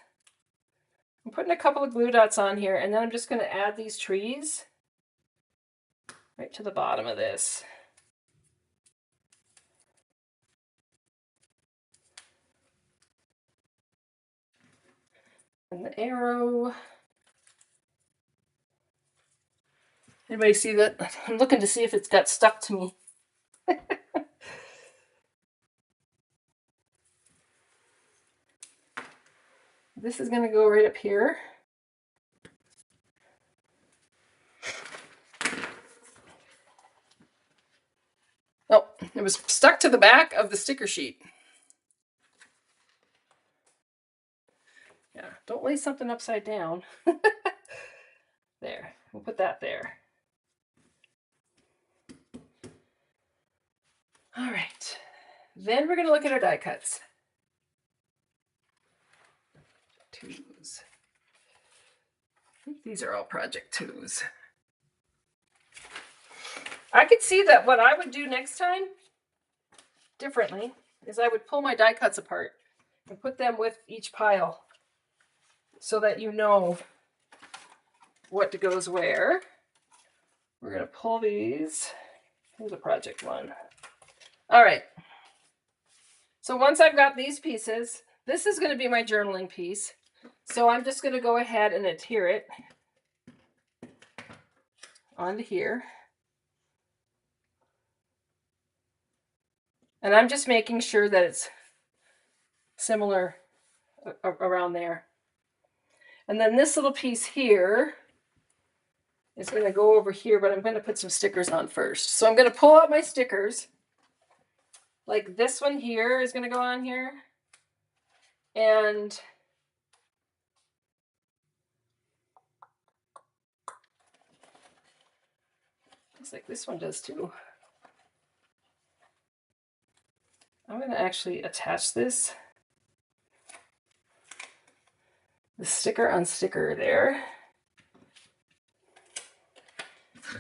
I'm putting a couple of glue dots on here, and then I'm just going to add these trees right to the bottom of this. And the arrow. Anybody see that? I'm looking to see if it's got stuck to me. This is going to go right up here. Oh, it was stuck to the back of the sticker sheet. Yeah, don't lay something upside down. There, we'll put that there. All right, then we're going to look at our die cuts. Twos. I think these are all project twos. I could see that what I would do next time differently is I would pull my die cuts apart and put them with each pile so that you know what goes where. We're going to pull these. Here's a project one. All right. So once I've got these pieces, this is going to be my journaling piece. So I'm just going to go ahead and adhere it onto here. And I'm just making sure that it's similar around there. And then this little piece here is going to go over here, but I'm going to put some stickers on first. So I'm going to pull out my stickers. Like this one here is going to go on here. And looks like this one does too. I'm going to actually attach this. The sticker on sticker there.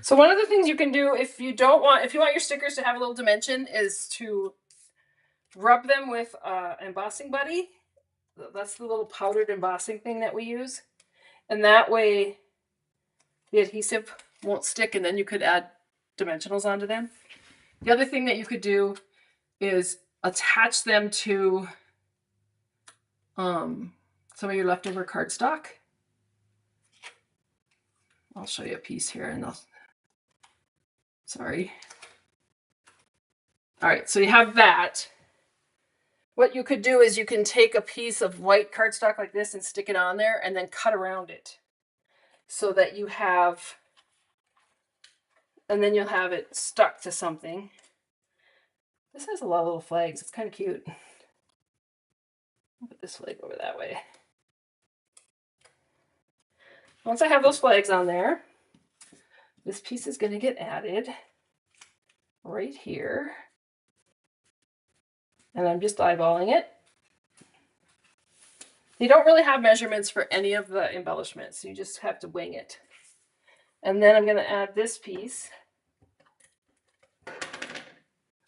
So one of the things you can do if you want your stickers to have a little dimension is to rub them with embossing buddy. That's the little powdered embossing thing that we use. And that way the adhesive won't stick, and then you could add dimensionals onto them. The other thing that you could do is attach them to some of your leftover cardstock. I'll show you a piece here and sorry. All right, so you have that. What you could do is you can take a piece of white cardstock like this and stick it on there and then cut around it so that you have, and then you'll have it stuck to something. This has a lot of little flags. It's kind of cute. I'll put this flag over that way. Once I have those flags on there, this piece is going to get added right here. And I'm just eyeballing it. You don't really have measurements for any of the embellishments. You just have to wing it. And then I'm going to add this piece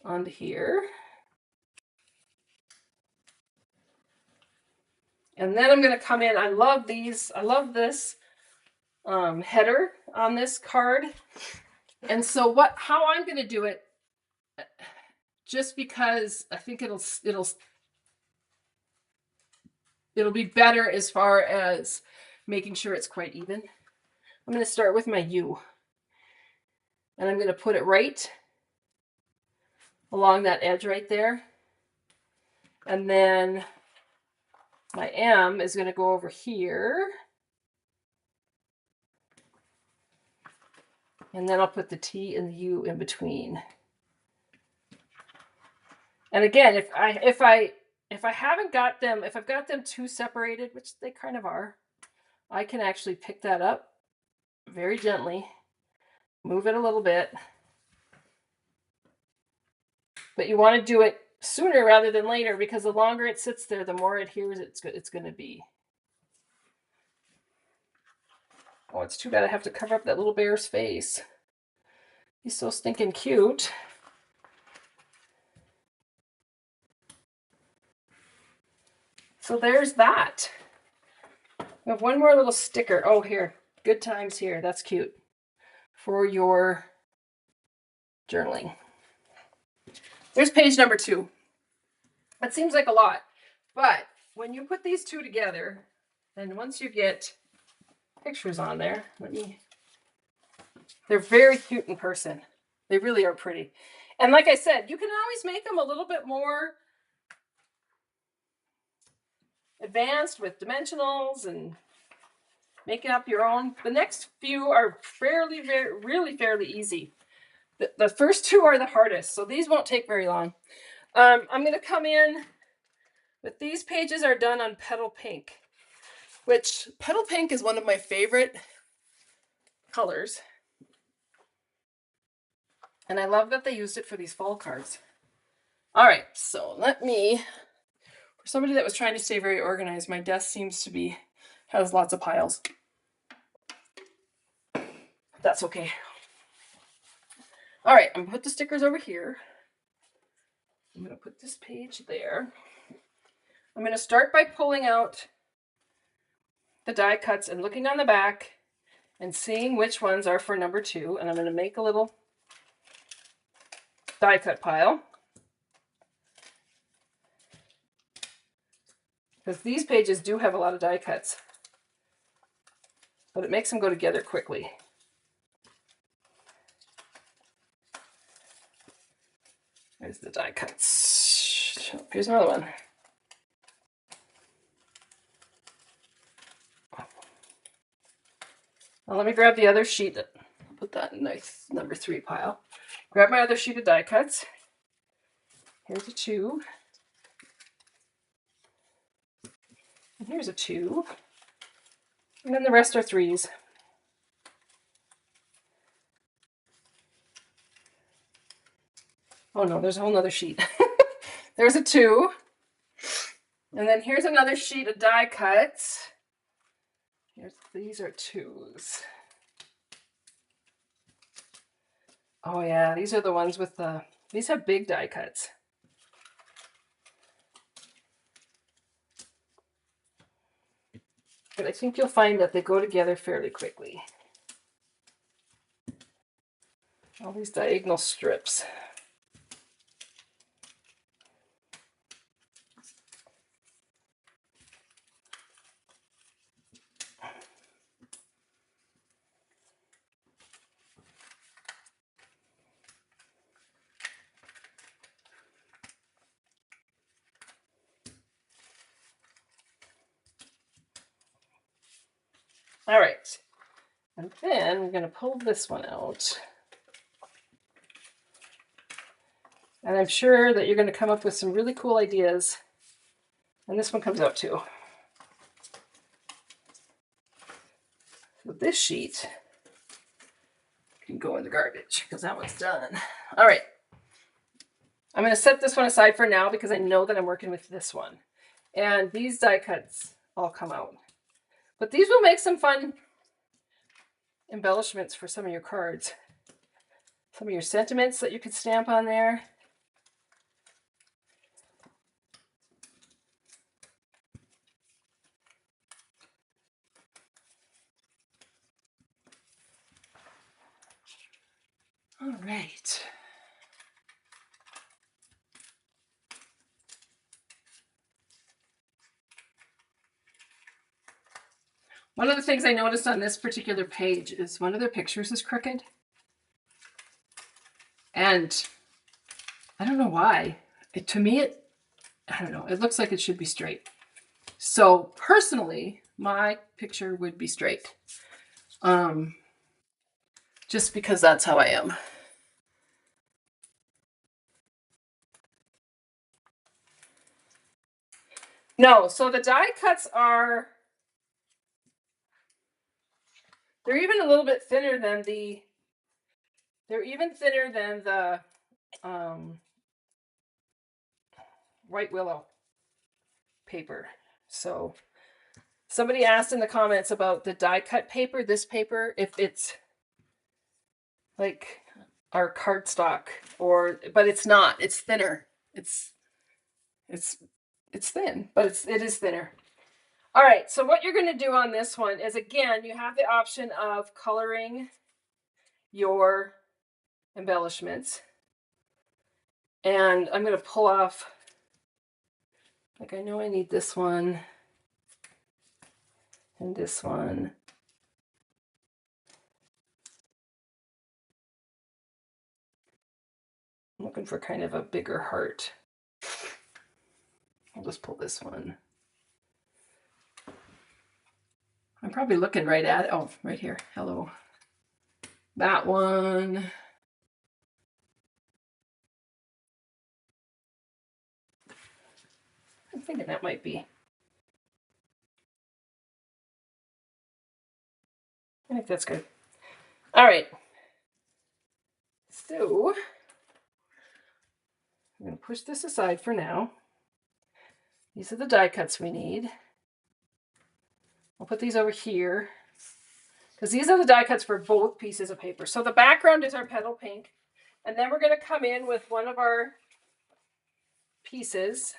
onto here. And then I'm going to come in. I love these. I love this header on this card. And so how I'm going to do it, just because I think it'll be better as far as making sure it's quite even. I'm going to start with my U. And I'm going to put it right along that edge right there. And then my M is going to go over here. And then I'll put the T and the U in between. And again, if I haven't got them, if I've got them too separated, which they kind of are, I can actually pick that up very gently, move it a little bit. But you want to do it sooner rather than later, because the longer it sits there, the more adheres it's going to be. Oh, it's too bad I have to cover up that little bear's face. He's so stinking cute. So there's that. We have one more little sticker. Oh, here. Good times here. That's cute. For your journaling. There's page number 2. That seems like a lot. But when you put these two together, and once you get pictures on there, they're very cute in person. They really are pretty. And like I said, you can always make them a little bit more advanced with dimensionals and making up your own. The next few are really fairly easy. The first 2 are the hardest, so these won't take very long. I'm going to come in with these pages are done on Petal Pink, which Petal Pink is one of my favorite colors. And I love that they used it for these fall cards. All right, so let me, for somebody that was trying to stay very organized, my desk seems to has lots of piles. That's okay. All right, I'm gonna put the stickers over here. I'm gonna put this page there. I'm gonna start by pulling out the die cuts and looking on the back and seeing which ones are for number 2. And I'm gonna make a little die cut pile, because these pages do have a lot of die cuts, but it makes them go together quickly. There's the die cuts. Here's another one. Now let me grab the other sheet. I'll put that in nice number 3 pile. Grab my other sheet of die cuts. Here's a 2. And here's a 2. And then the rest are 3s. Oh no, there's a whole nother sheet. There's a 2. And then here's another sheet of die cuts. These are 2s. Oh yeah, these are the ones with these have big die cuts. But I think you'll find that they go together fairly quickly. All these diagonal strips. All right, and then we're going to pull this one out. And I'm sure that you're going to come up with some really cool ideas. And this one comes out too. So this sheet can go in the garbage because that one's done. All right, I'm going to set this one aside for now because I know that I'm working with this one. And these die cuts all come out. But these will make some fun embellishments for some of your cards. Some of your sentiments that you could stamp on there. All right. One of the things I noticed on this particular page is one of their pictures is crooked. And I don't know why. To me, I don't know, it looks like it should be straight. So personally, my picture would be straight. just because that's how I am. No, so the die cuts are, they're even a little bit thinner than the, they're even thinner than the White Willow paper. So somebody asked in the comments about the die cut paper, this paper, if it's like our cardstock, or, but it's not, it's thinner. It's thin, but it is thinner. All right, so what you're going to do on this one is, again, you have the option of coloring your embellishments. And I'm going to pull off, like, I know I need this one and this one. I'm looking for kind of a bigger heart. I'll just pull this one. I'm probably looking right at it. Oh, right here. Hello. That one. I'm thinking that might be. I think that's good. All right. So I'm going to push this aside for now. These are the die cuts we need. I'll put these over here because these are the die cuts for both pieces of paper. So the background is our petal pink. And then we're going to come in with one of our pieces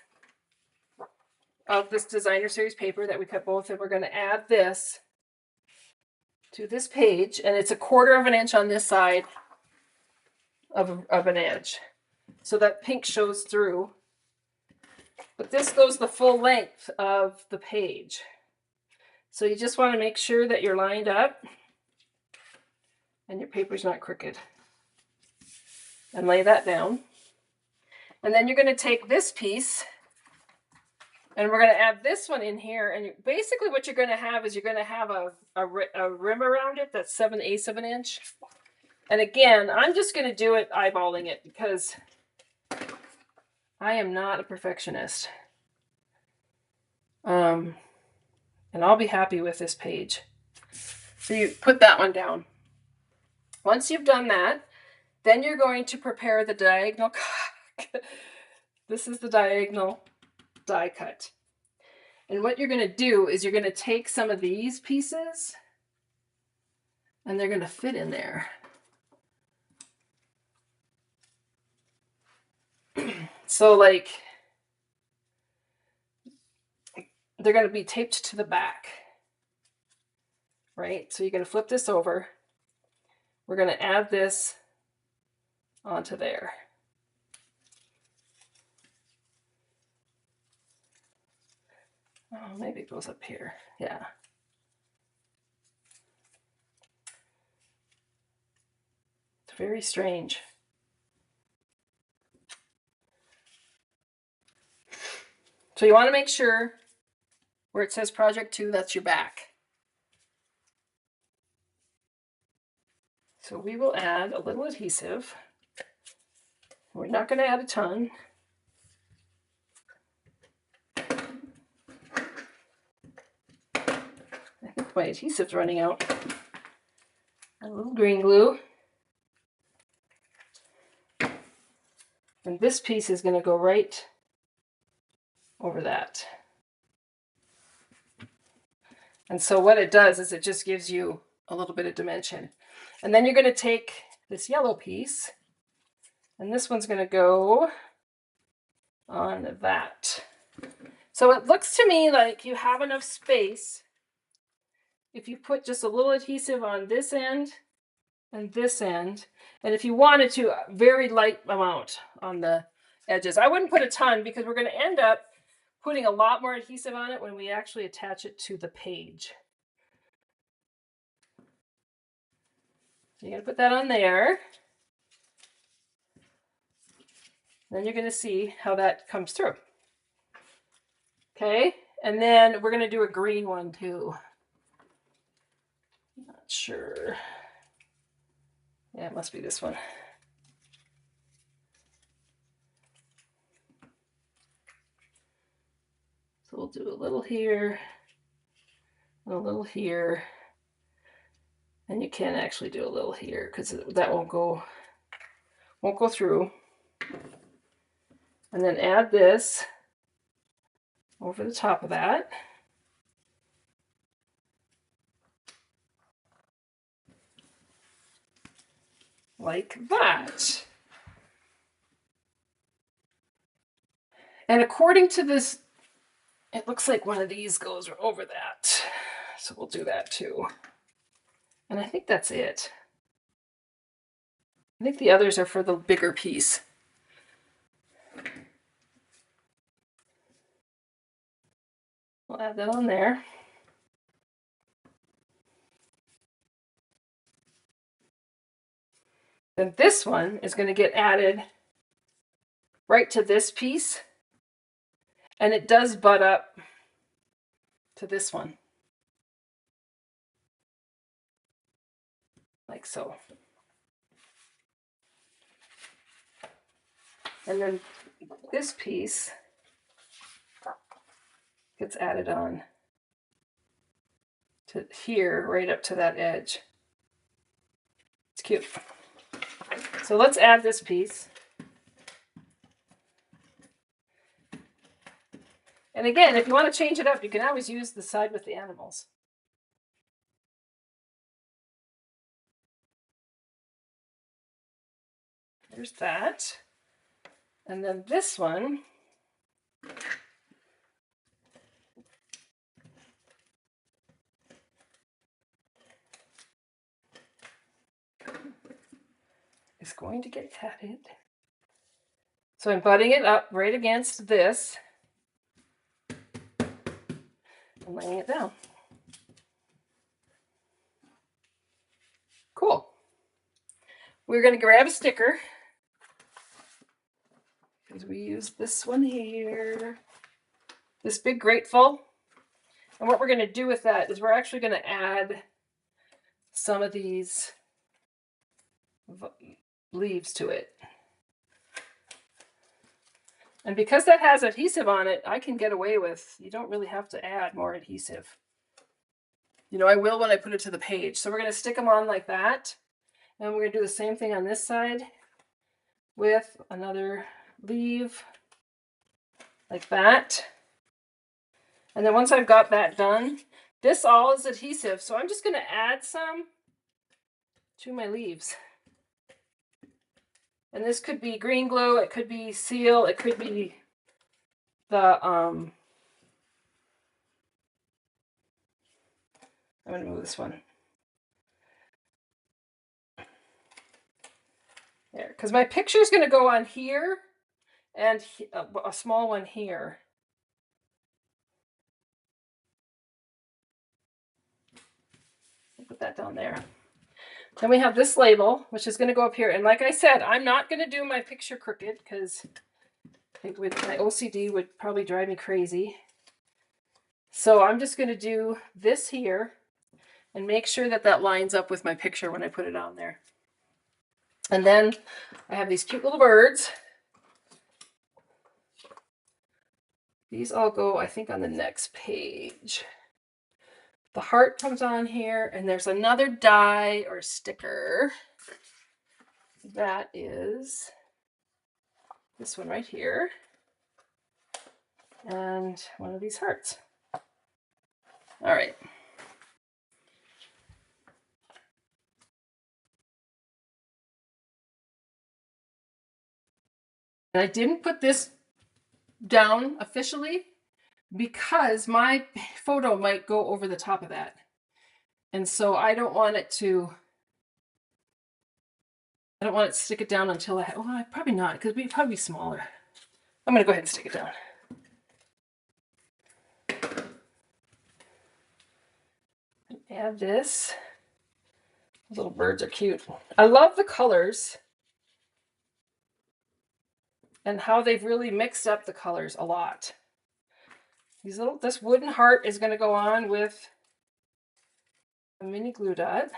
of this designer series paper that we cut both, and we're going to add this to this page, and it's 1/4 of an inch on this side of an edge, so that pink shows through. But this goes the full length of the page. So you just want to make sure that you're lined up and your paper's not crooked. And lay that down. And then you're going to take this piece and we're going to add this one in here. And basically what you're going to have is you're going to have a rim around it that's 7/8 of an inch. And again, I'm just going to do it eyeballing it because I am not a perfectionist. And I'll be happy with this page. So you put that one down. Once you've done that, then you're going to prepare the diagonal. This is the diagonal die cut. And what you're going to do is you're going to take some of these pieces and they're going to fit in there. So like, they're going to be taped to the back, right? So you're going to flip this over. We're going to add this onto there. Oh, maybe it goes up here. Yeah. It's very strange. So you want to make sure where it says Project 2, that's your back. So we will add a little adhesive. We're not going to add a ton. I think my adhesive's running out. A little green glue. And this piece is going to go right over that. And so what it does is it just gives you a little bit of dimension. And then you're going to take this yellow piece, and this one's going to go on that. So it looks to me like you have enough space if you put just a little adhesive on this end and this end, and if you wanted to, a very light amount on the edges. I wouldn't put a ton because we're going to end up putting a lot more adhesive on it when we actually attach it to the page. So you're going to put that on there. Then you're going to see how that comes through. Okay, and then we're going to do a green one too. Not sure. Yeah, it must be this one. So we'll do a little here, and a little here, and you can actually do a little here because that won't go through. And then add this over the top of that. Like that. And according to this, it looks like one of these goes over that. So we'll do that too. And I think that's it. I think the others are for the bigger piece. We'll add that on there. Then this one is going to get added right to this piece. And it does butt up to this one. Like so. And then this piece gets added on to here, right up to that edge. It's cute. So let's add this piece. And again, if you want to change it up, you can always use the side with the animals. There's that. And then this one is going to get added. So I'm butting it up right against this and laying it down. Cool. We're going to grab a sticker because we use this one here, this big grateful. And what we're going to do with that is we're actually going to add some of these leaves to it. And because that has adhesive on it, I can get away with, you don't really have to add more adhesive. You know, I will when I put it to the page. So we're going to stick them on like that. And we're going to do the same thing on this side with another leaf like that. And then once I've got that done, this all is adhesive. So I'm just going to add some to my leaves. And this could be green glue, it could be seal, it could be the, I'm going to move this one. There, because my picture is going to go on here and a small one here. Put that down there. Then we have this label, which is going to go up here. And like I said, I'm not going to do my picture crooked because my OCD would probably drive me crazy. So I'm just going to do this here and make sure that that lines up with my picture when I put it on there. And then I have these cute little birds. These all go, I think, on the next page. The heart comes on here, and there's another die or sticker. That is this one right here. And one of these hearts. All right. And I didn't put this down officially because my photo might go over the top of that. And so I don't want it to stick it down until well, probably not, because it'd probably be smaller. I'm going to go ahead and stick it down. And add this. Those little birds are cute. I love the colors and how they've really mixed up the colors a lot. This wooden heart is going to go on with a mini glue dot.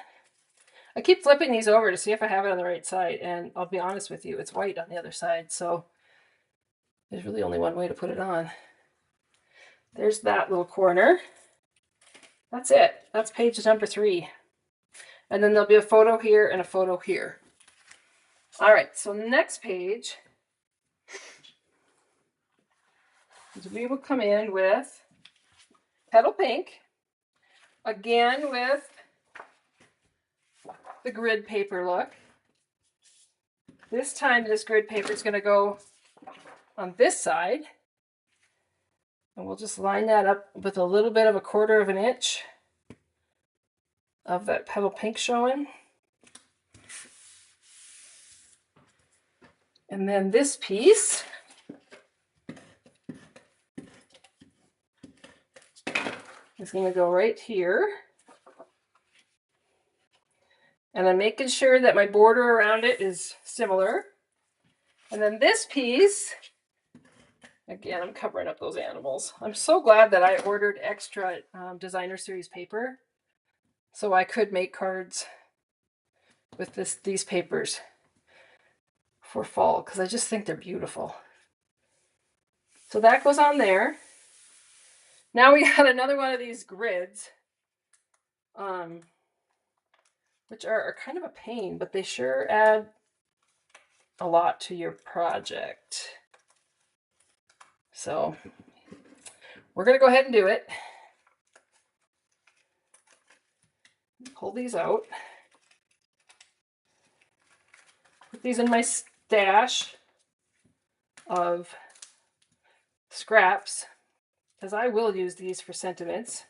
I keep flipping these over to see if I have it on the right side, and I'll be honest with you, it's white on the other side, so there's really only one way to put it on. There's that little corner. That's it. That's page number 3. And then there'll be a photo here and a photo here. All right, so next page, we will come in with Petal Pink, again with the grid paper look. This time this grid paper is going to go on this side. And we'll just line that up with a little bit of a 1/4 of an inch of that Petal Pink showing. And then this piece is going to go right here. And I'm making sure that my border around it is similar. And then this piece, again, I'm covering up those animals. I'm so glad that I ordered extra designer series paper so I could make cards with these papers for fall, because I just think they're beautiful. So that goes on there. Now we got another one of these grids, which are kind of a pain, but they sure add a lot to your project. So we're going to go ahead and do it. Pull these out. Put these in my stash of scraps, because I will use these for sentiments.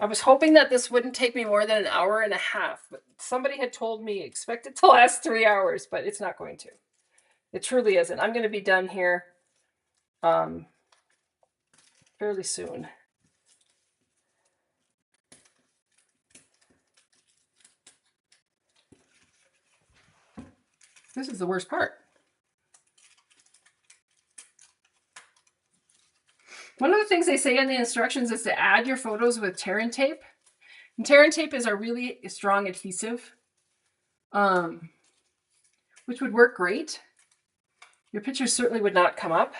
I was hoping that this wouldn't take me more than 1.5 hours, but somebody had told me expect it to last 3 hours, but it's not going to. It truly isn't. I'm going to be done here fairly soon. This is the worst part. One of the things they say in the instructions is to add your photos with tear and tape. And tear and tape is a really strong adhesive, which would work great. Your pictures certainly would not come up.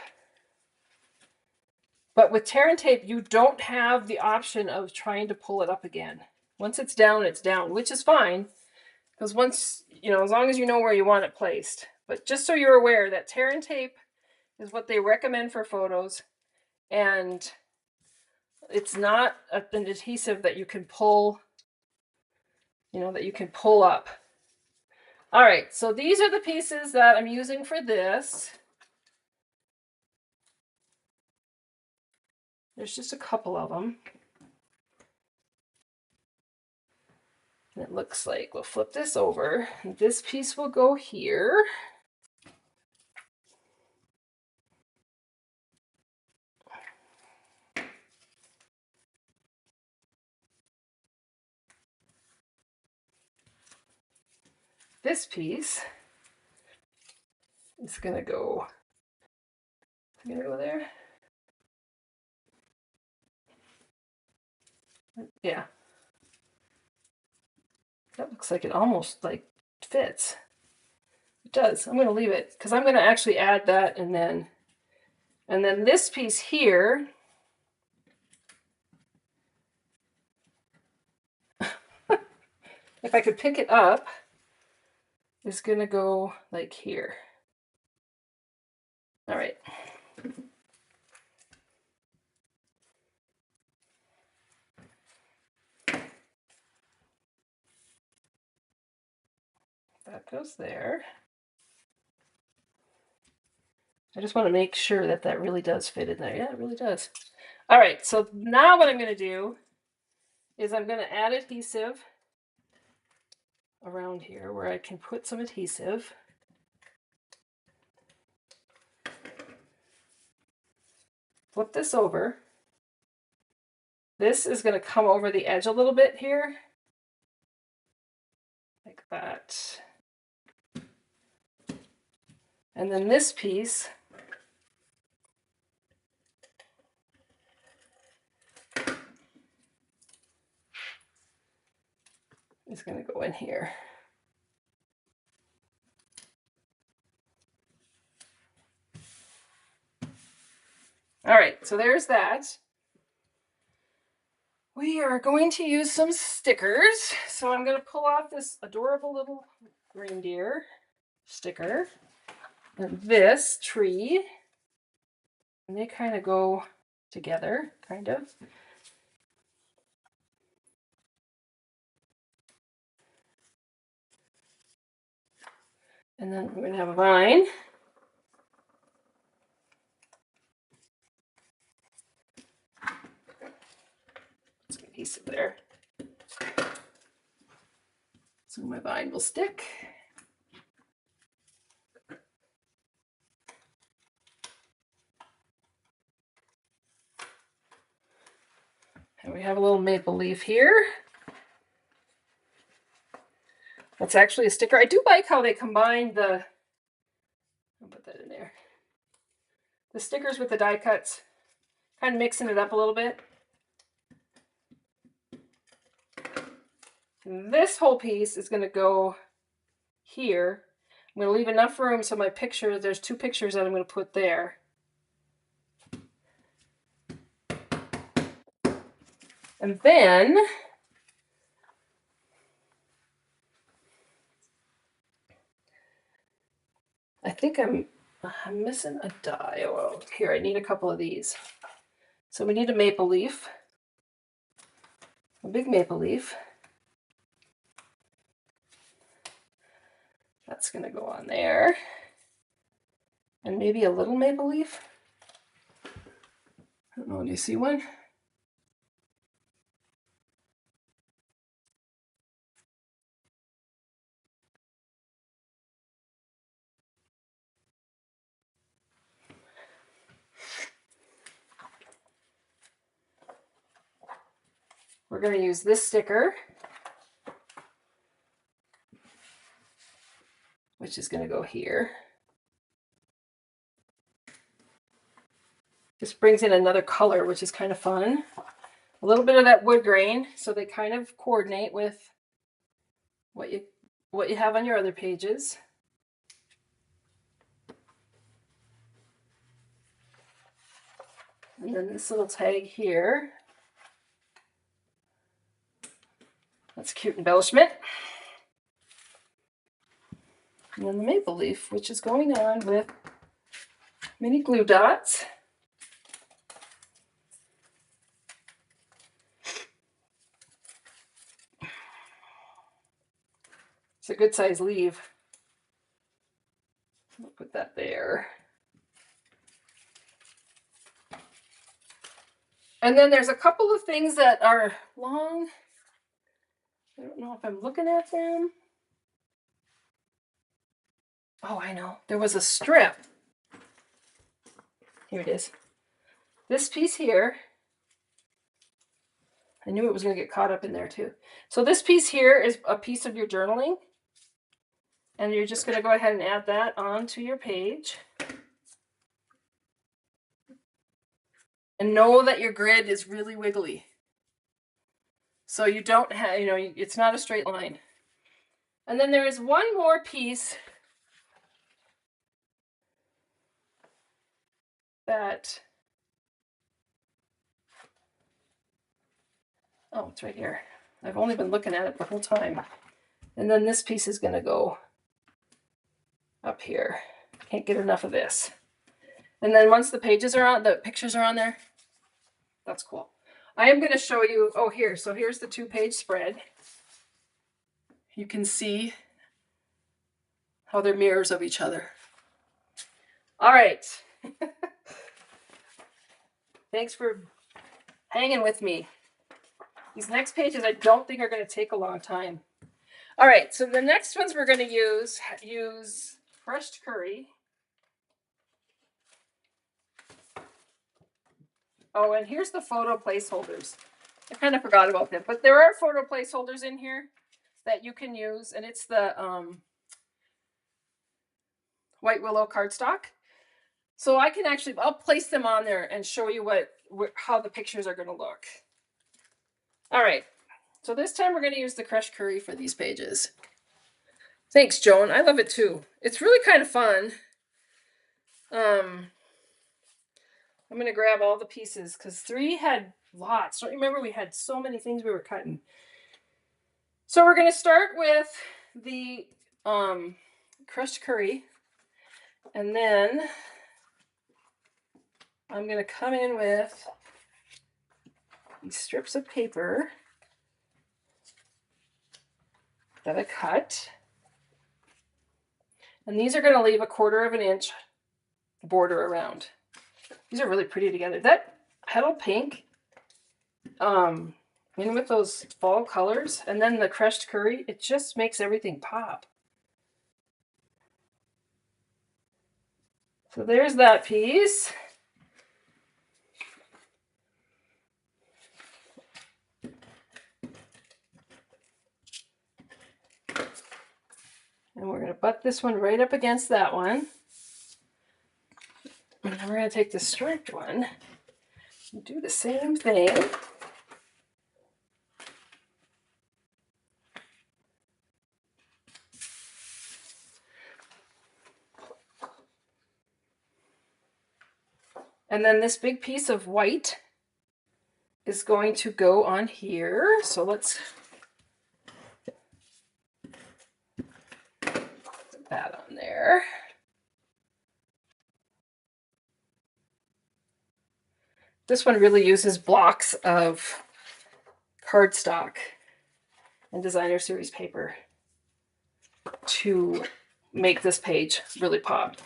But with tear and tape, you don't have the option of trying to pull it up again. Once it's down, which is fine. Because once, as long as you know where you want it placed. But just so you're aware that tear and tape is what they recommend for photos. And it's not an adhesive that you can pull, that you can pull up. All right, so these are the pieces that I'm using for this. There's just a couple of them. And it looks like we'll flip this over. This piece will go here. This piece is going to go there. Yeah. That looks like it almost fits. It does. I'm going to leave it because I'm going to actually add that, and then this piece here if I could pick it up, is going to go like here. All right. That goes there. I just want to make sure that that really does fit in there. Yeah, it really does. All right, so now what I'm going to do is I'm going to add adhesive around here where I can put some adhesive. Flip this over. This is going to come over the edge a little bit here, like that. And then this piece is going to go in here. All right, so there's that. We are going to use some stickers. So I'm going to pull off this adorable little reindeer sticker and this tree. And they kind of go together, kind of. And then we're going to have a vine. Let's get a piece of there. So my vine will stick. And we have a little maple leaf here. That's actually a sticker. I do like how they combine the, I'll put that in there, the stickers with the die cuts, kind of mixing it up a little bit. And this whole piece is going to go here. I'm going to leave enough room so my picture, there's 2 pictures that I'm going to put there. And then I think I'm missing a die. Oh, here, I need a couple of these. So we need a maple leaf, a big maple leaf. That's going to go on there. And maybe a little maple leaf. I don't know, do you see one? We're going to use this sticker, which is going to go here. Just brings in another color, which is kind of fun. A little bit of that wood grain, so they kind of coordinate with what you have on your other pages. And then this little tag here. That's cute embellishment. And then the maple leaf, which is going on with mini glue dots. It's a good size leaf. I'll put that there. And then there's a couple of things that are long. I don't know if I'm looking at them. Oh, I know. There was a strip. Here it is. This piece here. I knew it was going to get caught up in there too. So this piece here is a piece of your journaling. And you're just going to go ahead and add that onto your page. And know that your grid is really wiggly. So you don't have, it's not a straight line. And then there is one more piece that, oh, it's right here. I've only been looking at it the whole time. And then this piece is going to go up here. Can't get enough of this. And then once the pages are on, the pictures are on there, that's cool. I am going to show you, oh, here. So here's the 2-page spread. You can see how they're mirrors of each other. All right. Thanks for hanging with me. These next pages I don't think are going to take a long time. All right, so the next ones we're going to use crushed curry. Oh, and here's the photo placeholders. I kind of forgot about them, but there are photo placeholders in here that you can use, and it's the White Willow cardstock. So I can actually, I'll place them on there and show you how the pictures are going to look. All right, So this time we're going to use the crushed curry for these pages. Thanks, Joan. I love it too. It's really kind of fun. I'm going to grab all the pieces because 3 had lots. Don't you remember we had so many things we were cutting? So we're going to start with the crushed curry, and then I'm going to come in with these strips of paper that I cut. And these are going to leave a 1/4 inch border around. These are really pretty together. That petal pink, in with those fall colors, and then the crushed curry, it just makes everything pop. So there's that piece. And we're going to butt this one right up against that one. And then we're going to take the striped one and do the same thing. And then this big piece of white is going to go on here. So let's put that on there. This one really uses blocks of cardstock and designer series paper to make this page really pop.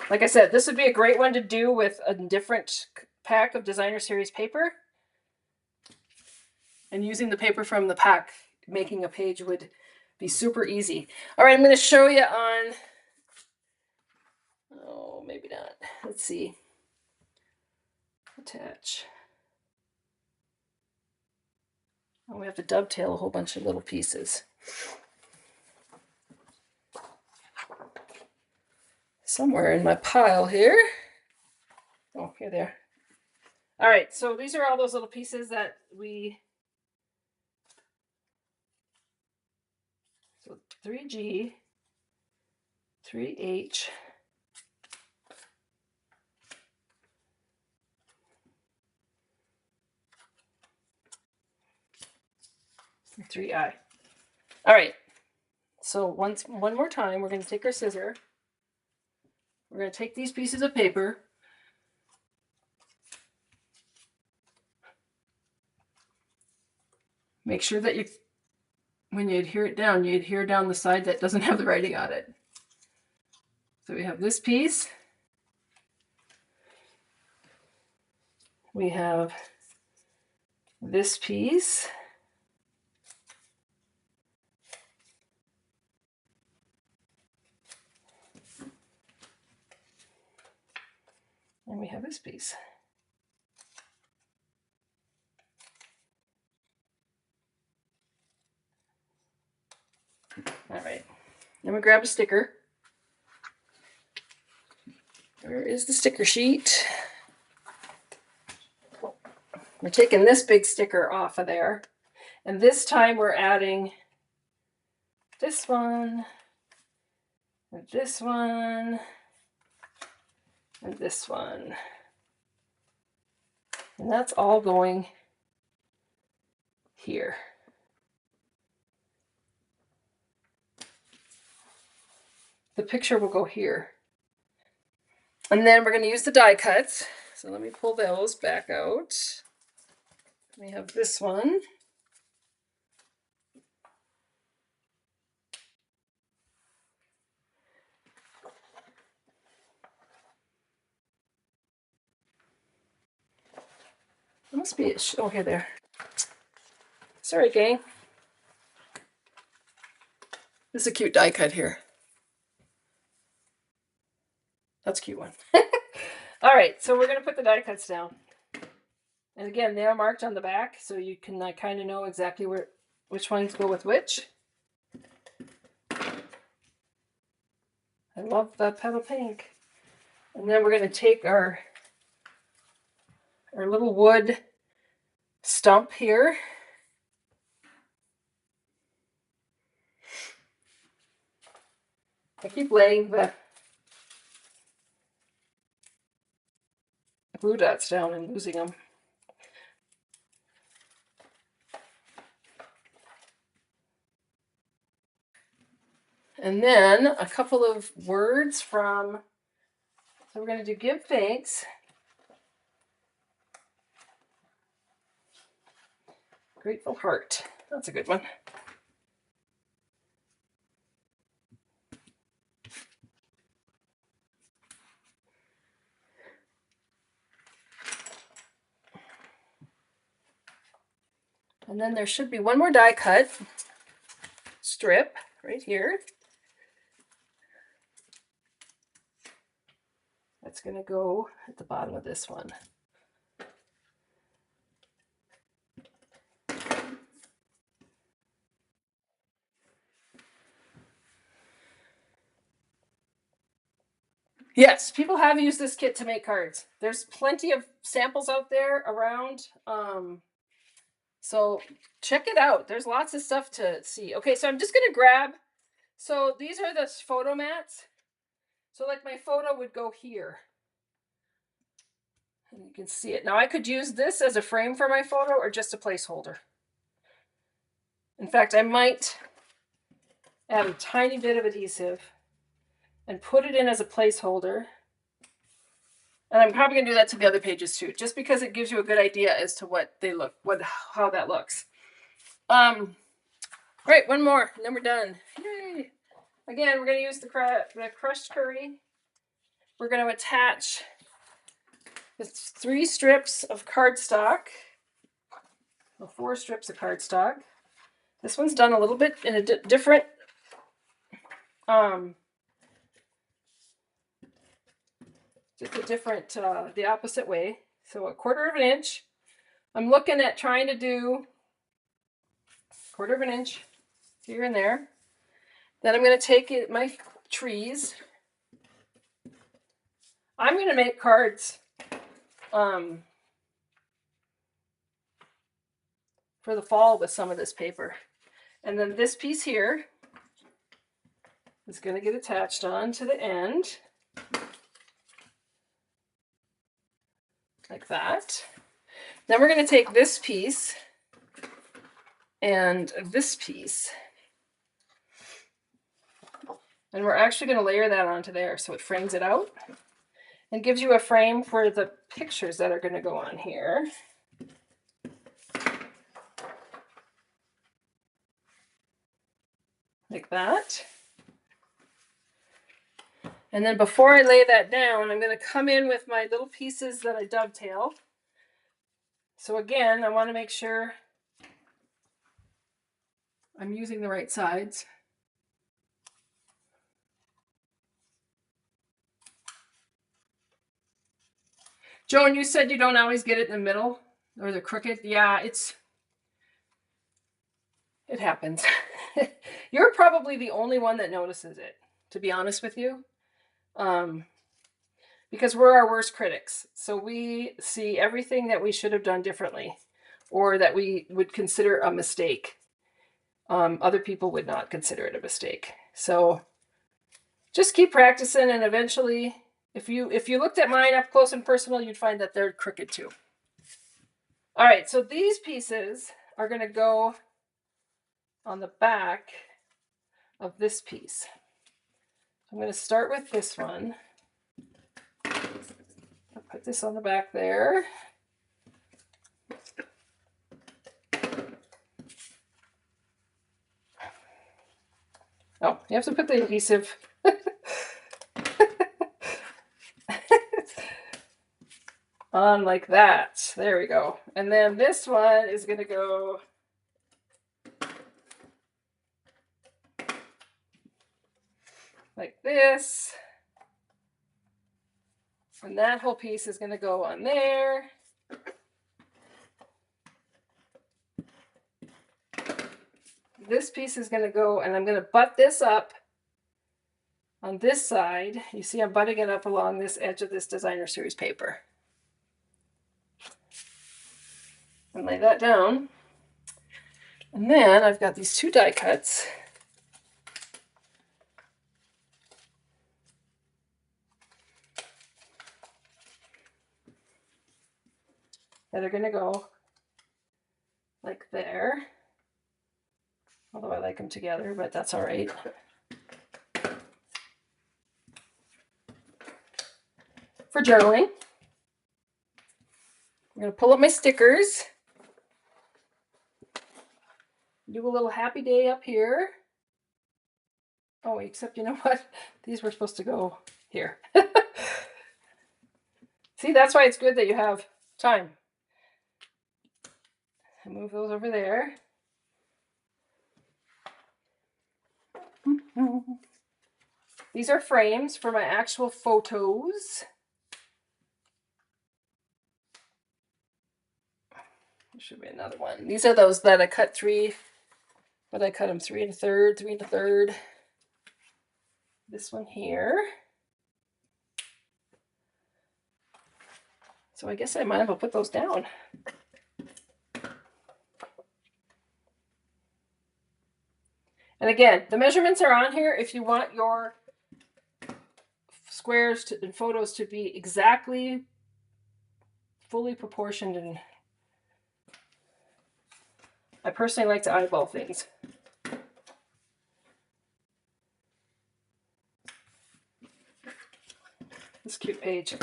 Like I said, this would be a great one to do with a different pack of designer series paper. And using the paper from the pack, making a page would be super easy. All right, I'm going to show you on, oh, maybe not. Let's see. Attach. Oh, we have to dovetail a whole bunch of little pieces. Somewhere in my pile here. Oh, here they are. All right, so these are all those little pieces that we... So 3G, 3H, and 3I. All right, so one more time, we're going to take our scissor. We're going to take these pieces of paper. Make sure that you, when you adhere it down, you adhere down the side that doesn't have the writing on it. So we have this piece. We have this piece. And we have this piece. All right, then we grab a sticker. Where is the sticker sheet? We're taking this big sticker off of there. And this time we're adding this one, and this one, and this one. And that's all going here. The picture will go here. And then we're going to use the die cuts. So let me pull those back out. We have this one. It must be, oh, here, there. Sorry, gang. This is a cute die cut here. That's a cute one. All right, so we're going to put the die cuts down. And again, they are marked on the back, so you can kind of know exactly which ones go with which. I love the petal pink. And then we're going to take our little wood stump here, I keep laying the glue dots down and losing them. And then a couple of words from, so we're going to do give thanks. Grateful heart. That's a good one. And then there should be one more die cut strip right here. That's going to go at the bottom of this one. Yes, people have used this kit to make cards. There's plenty of samples out there around. So check it out. There's lots of stuff to see. Okay, so I'm just going to grab, so these are the photo mats. So like my photo would go here. And you can see it. Now I could use this as a frame for my photo or just a placeholder. In fact, I might add a tiny bit of adhesive and put it in as a placeholder. And I'm probably going to do that to the other pages too, just because it gives you a good idea as to what they look, how that looks. Right, one more, and then we're done. Yay! Again, we're going to use the crushed curry. We're going to attach the 3 strips of cardstock, or 4 strips of cardstock. This one's done a little bit in a different, just a different, the opposite way. So a 1/4 inch. I'm looking at trying to do 1/4 inch here and there. Then I'm going to take my trees. I'm going to make cards for the fall with some of this paper. And then this piece here is going to get attached on to the end. Like that. Then we're going to take this piece and this piece. And we're actually going to layer that onto there so it frames it out and gives you a frame for the pictures that are going to go on here. Like that. And then before I lay that down, I'm going to come in with my little pieces that I dovetail. So again, I want to make sure I'm using the right sides. Joan, you said you don't always get it in the middle or the crooked. Yeah, it happens. You're probably the only one that notices it, to be honest with you. Because we're our worst critics. So we see everything that we should have done differently or that we would consider a mistake. Other people would not consider it a mistake. So just keep practicing, and eventually, if you looked at mine up close and personal, you'd find that they're crooked too. All right, so these pieces are going to go on the back of this piece. I'm going to start with this one. I'll put this on the back there. Oh, you have to put the adhesive. On like that. There we go. And then this one is going to go like this. And that whole piece is going to go on there. This piece is going to go, and I'm going to butt this up on this side. You see I'm butting it up along this edge of this designer series paper. And lay that down. And then I've got these 2 die cuts. that are going to go like there. Although I like them together, but that's all right. For journaling, I'm going to pull up my stickers. Do a little happy day up here. Oh, except you know what? These were supposed to go here. See, that's why it's good that you have time. Move those over there. These are frames for my actual photos. There should be another one. These are those that I cut 3, but I cut them 3 1/3, 3 1/3. This one here. So I guess I might as well put those down. And again, the measurements are on here if you want your squares and photos to be exactly fully proportioned. And I personally like to eyeball things. This cute page.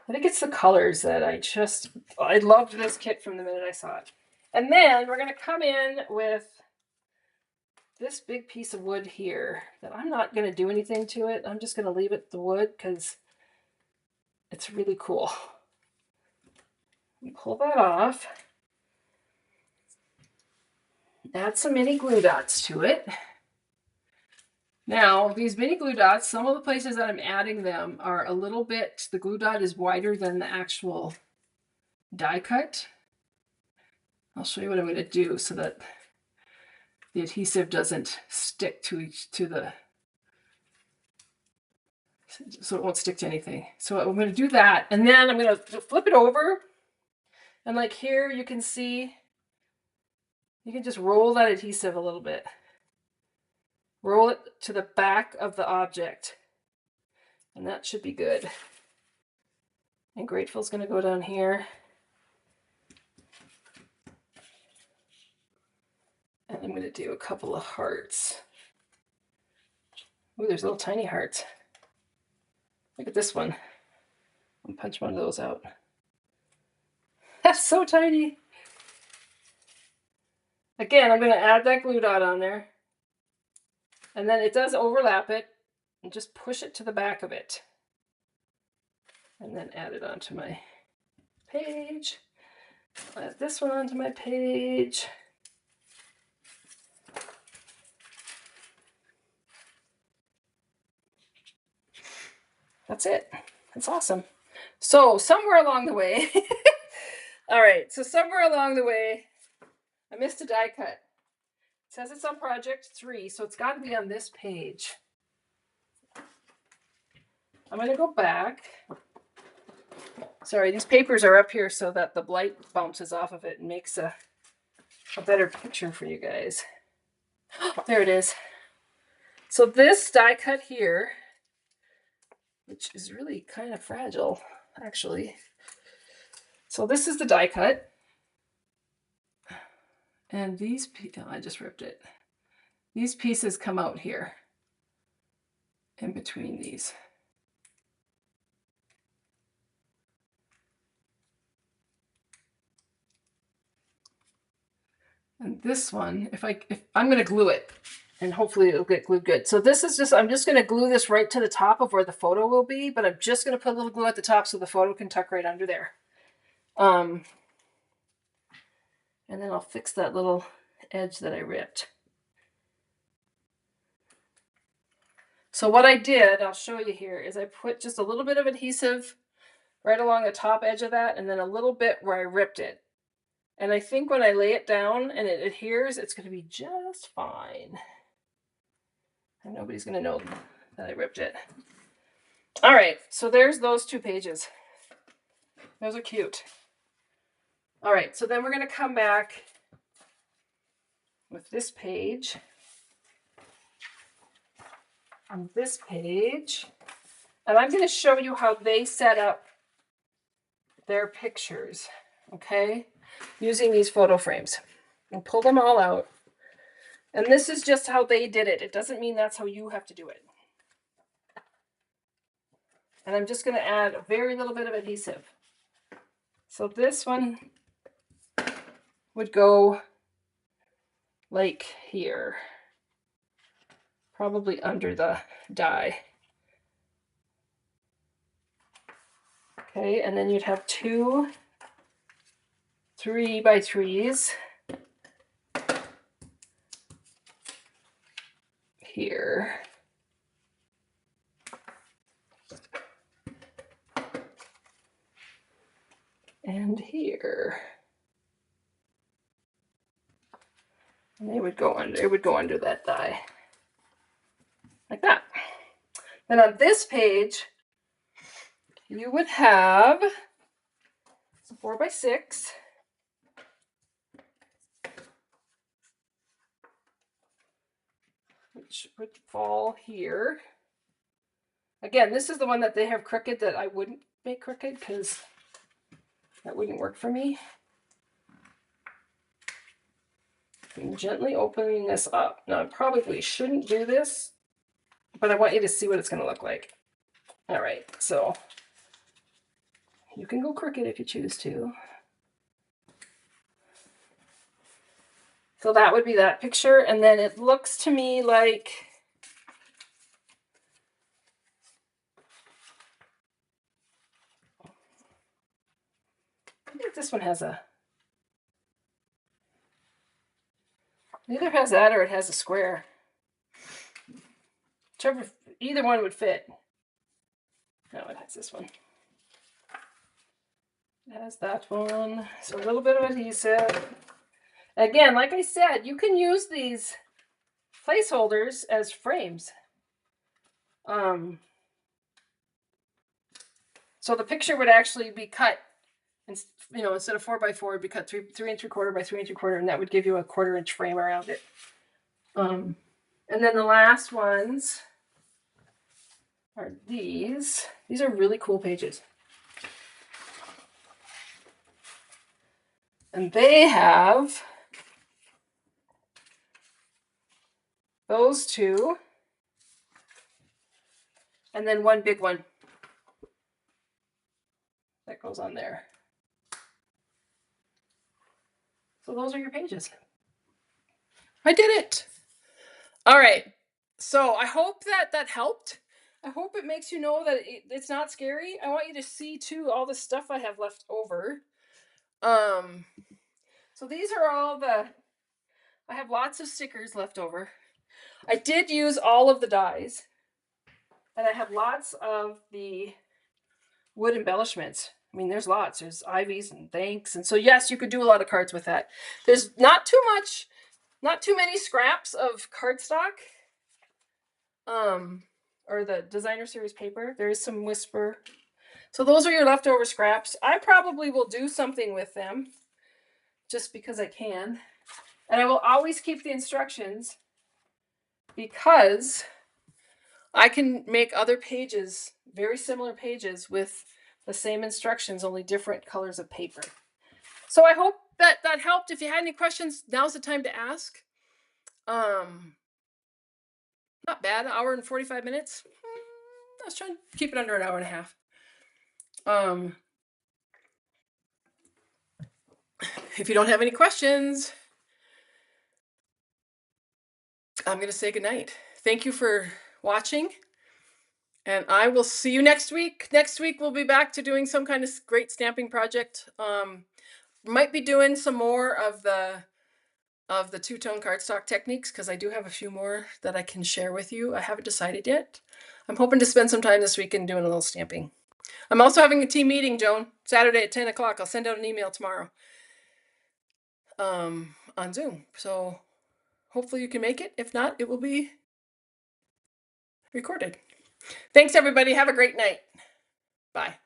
I think it's the colors that I loved this kit from the minute I saw it. And then we're going to come in with this big piece of wood here that I'm not going to do anything to it. I'm just going to leave it the wood because it's really cool. Pull that off. Add some mini glue dots to it. Now, these mini glue dots, some of the places that I'm adding them are a little bit, the glue dot is wider than the actual die cut. I'll show you what I'm going to do so that the adhesive doesn't stick so it won't stick to anything. So I'm going to do that, and then I'm going to flip it over, and like here you can see, you can just roll that adhesive a little bit. Roll it to the back of the object, and that should be good. And Grateful's going to go down here. And I'm going to do a couple of hearts. Ooh, there's little tiny hearts. Look at this one. I'll punch one of those out. That's so tiny. Again, I'm going to add that glue dot on there. And then it does overlap it. And just push it to the back of it. And then add it onto my page. Add this one onto my page. That's it. That's awesome. So somewhere along the way, all right, so somewhere along the way, I missed a die cut. It says it's on project 3, so it's got to be on this page. I'm going to go back. Sorry, these papers are up here so that the light bounces off of it and makes a better picture for you guys. There it is. So this die cut here, which is really kind of fragile, actually. So this is the die cut. And these, I just ripped it. These pieces come out here in between these. And this one, if I'm going to glue it, and hopefully it'll get glued good. So this is just, I'm just going to glue this right to the top of where the photo will be, but I'm just going to put a little glue at the top so the photo can tuck right under there. And then I'll fix that little edge that I ripped. So what I did, I'll show you here, is I put just a little bit of adhesive right along the top edge of that, and then a little bit where I ripped it. And I think when I lay it down and it adheres, it's going to be just fine. And nobody's going to know that I ripped it. All right, so there's those 2 pages. Those are cute. All right, so then we're going to come back with this page. On this page. And I'm going to show you how they set up their pictures. okay, using these photo frames. And pull them all out. And this is just how they did it. It doesn't mean that's how you have to do it. And I'm just going to add a very little bit of adhesive. So this one would go like here, probably under the die. Okay, and then you'd have 2 3x3s here. And here. And they would go under, it would go under that die. Like that. Then on this page, you would have a 4x6. Which would fall here. Again, this is the one that they have crooked that I wouldn't make crooked because that wouldn't work for me. I'm gently opening this up. Now I probably shouldn't do this, but I want you to see what it's going to look like. All right, so you can go crooked if you choose to. So that would be that picture, and then it looks to me like I think this one has a, either has that or it has a square. Whichever, either one would fit. No, it has this one. It has that one. So a little bit of adhesive. Again, like I said, you can use these placeholders as frames. So the picture would actually be cut, and you know, instead of 4x4, it'd be cut 3 3¾ by 3¾ and that would give you a 1/4 inch frame around it. And then the last ones are these. These are really cool pages. And they have those two, and then one big one that goes on there. So those are your pages. I did it. All right. So I hope that helped. I hope it makes you know that it's not scary. I want you to see too all the stuff I have left over. So these are all the, I have lots of stickers left over. I did use all of the dies. And I have lots of the wood embellishments. I mean, there's lots. There's ivies and thanks. And so, yes, you could do a lot of cards with that. There's not too many scraps of cardstock. Or the designer series paper. There is some Whisper. So those are your leftover scraps. I probably will do something with them just because I can. And I will always keep the instructions because I can make other pages, very similar pages with the same instructions, only different colors of paper. So I hope that helped. If you had any questions, now's the time to ask. Not bad, 1 hour and 45 minutes. I was trying to keep it under 1 hour and a half. If you don't have any questions, I'm going to say goodnight. Thank you for watching. And I will see you next week. Next week, we'll be back to doing some kind of great stamping project. Might be doing some more of the two-tone cardstock techniques because I do have a few more that I can share with you. I haven't decided yet. I'm hoping to spend some time this weekend doing a little stamping. I'm also having a team meeting, Joan, Saturday at 10 o'clock. I'll send out an email tomorrow on Zoom. So hopefully you can make it. If not, it will be recorded. Thanks, everybody. Have a great night. Bye.